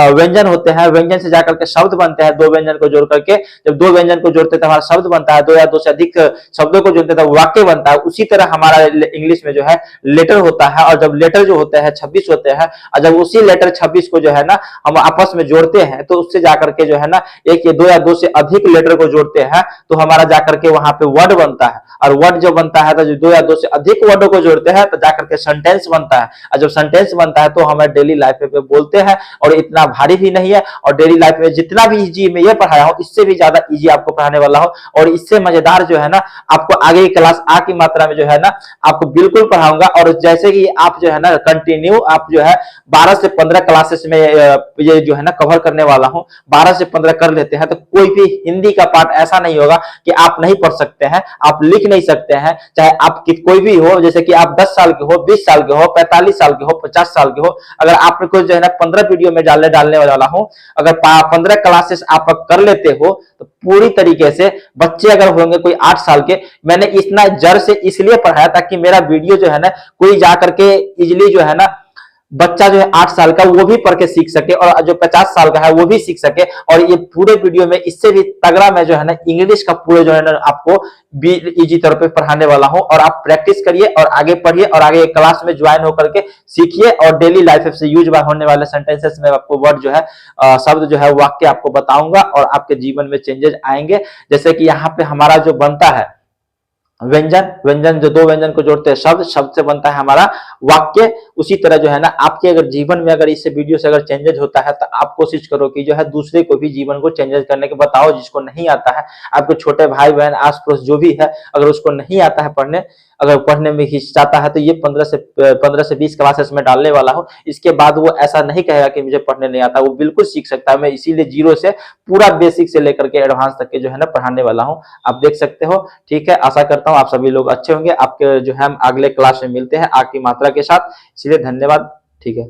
व्यंजन होते हैं, व्यंजन से जाकर के शब्द बनते हैं। 2 व्यंजन को जोड़ करके जब 2 व्यंजन को जोड़ते तो हमारा शब्द बनता है, 2 या 2 से अधिक शब्दों को जोड़ते तो वाक्य बनता है। उसी तरह हमारा इंग्लिश में जो है लेटर होता है। और जब लेटर जो होते हैं 26 होते हैं और जब उसी लेटर 26 को जो है ना हम आपस में जोड़ते हैं तो उससे जाकर के जो है ना एक या 2 या 2 से अधिक लेटर को जोड़ते हैं तो हमारा जाकर के वहां पे वर्ड बनता है। और वर्ड जो बनता है तो 2 या 2 से अधिक वर्डों को जोड़ते हैं तो जाकर के सेंटेंस बनता है। और जब सेंटेंस बनता है तो हमें डेली लाइफ में बोलते हैं। और इतना भारी भी नहीं है और डेली लाइफ में जितना भी इजी मैं ये पढ़ाया हूँ इससे भी ज्यादा इजी आपको पढ़ाने वाला हूँ। और इससे मजेदार जो है ना आपको आगे की क्लास आ की मात्रा में जो है ना आपको बिल्कुल पढ़ाऊंगा। और जैसे कि आप जो है ना कंटिन्यू आप जो है 12 से 15 क्लासेस में ये जो है ना कवर करने वाला हूँ। 12 से 15 कर लेते हैं तो कोई भी हिंदी का पार्ट ऐसा नहीं होगा कि आप नहीं पढ़ सकते हैं, आप लिख नहीं सकते हैं। चाहे आप कोई भी हो, जैसे कि आप 10 साल के हो, 20 साल के हो, 45 साल के हो, 50 साल के हो, अगर आपने कोई जो है ना 15 वीडियो में डालने वाला हूं, अगर 15 क्लासेस आप कर लेते हो तो पूरी तरीके से बच्चे अगर होंगे कोई 8 साल के, मैंने इतना जड़ से इसलिए पढ़ाया ताकि मेरा वीडियो जो है ना कोई जाकर के इजिली जो है ना बच्चा जो है 8 साल का वो भी पढ़ के सीख सके और जो 50 साल का है वो भी सीख सके। और ये पूरे वीडियो में इससे भी तगड़ा मैं जो है ना इंग्लिश का पूरे जो है ना आपको इजी तौर पे पढ़ाने वाला हूं। और आप प्रैक्टिस करिए और आगे पढ़िए और आगे क्लास में ज्वाइन होकर के सीखिए। और डेली लाइफ से यूज होने वाले सेंटेंसेस में आपको वर्ड जो है शब्द जो है वाक्य आपको बताऊंगा और आपके जीवन में चेंजेस आएंगे। जैसे कि यहाँ पे हमारा जो बनता है व्यंजन, व्यंजन जो 2 व्यंजन को जोड़ते हैं शब्द, शब्द से बनता है हमारा वाक्य। उसी तरह जो है ना आपके अगर जीवन में अगर इससे वीडियो से अगर चेंजेस होता है तो आप कोशिश करो कि जो है दूसरे को भी जीवन को चेंजेस करने के बताओ। जिसको नहीं आता है, आपके छोटे भाई बहन आस पड़ोस जो भी है, अगर उसको नहीं आता है पढ़ने, अगर पढ़ने में हिचकिचाता है तो ये 15 से 20 क्लासेस में डालने वाला हूँ। इसके बाद वो ऐसा नहीं कहेगा कि मुझे पढ़ने नहीं आता, वो बिल्कुल सीख सकता है। मैं इसीलिए जीरो से पूरा बेसिक से लेकर के एडवांस तक के जो है ना पढ़ाने वाला हूँ। आप देख सकते हो। ठीक है, आशा करता हूँ आप सभी लोग अच्छे होंगे। आपके जो है हम अगले क्लास में मिलते हैं आ की मात्रा के साथ। इसलिए धन्यवाद। ठीक है।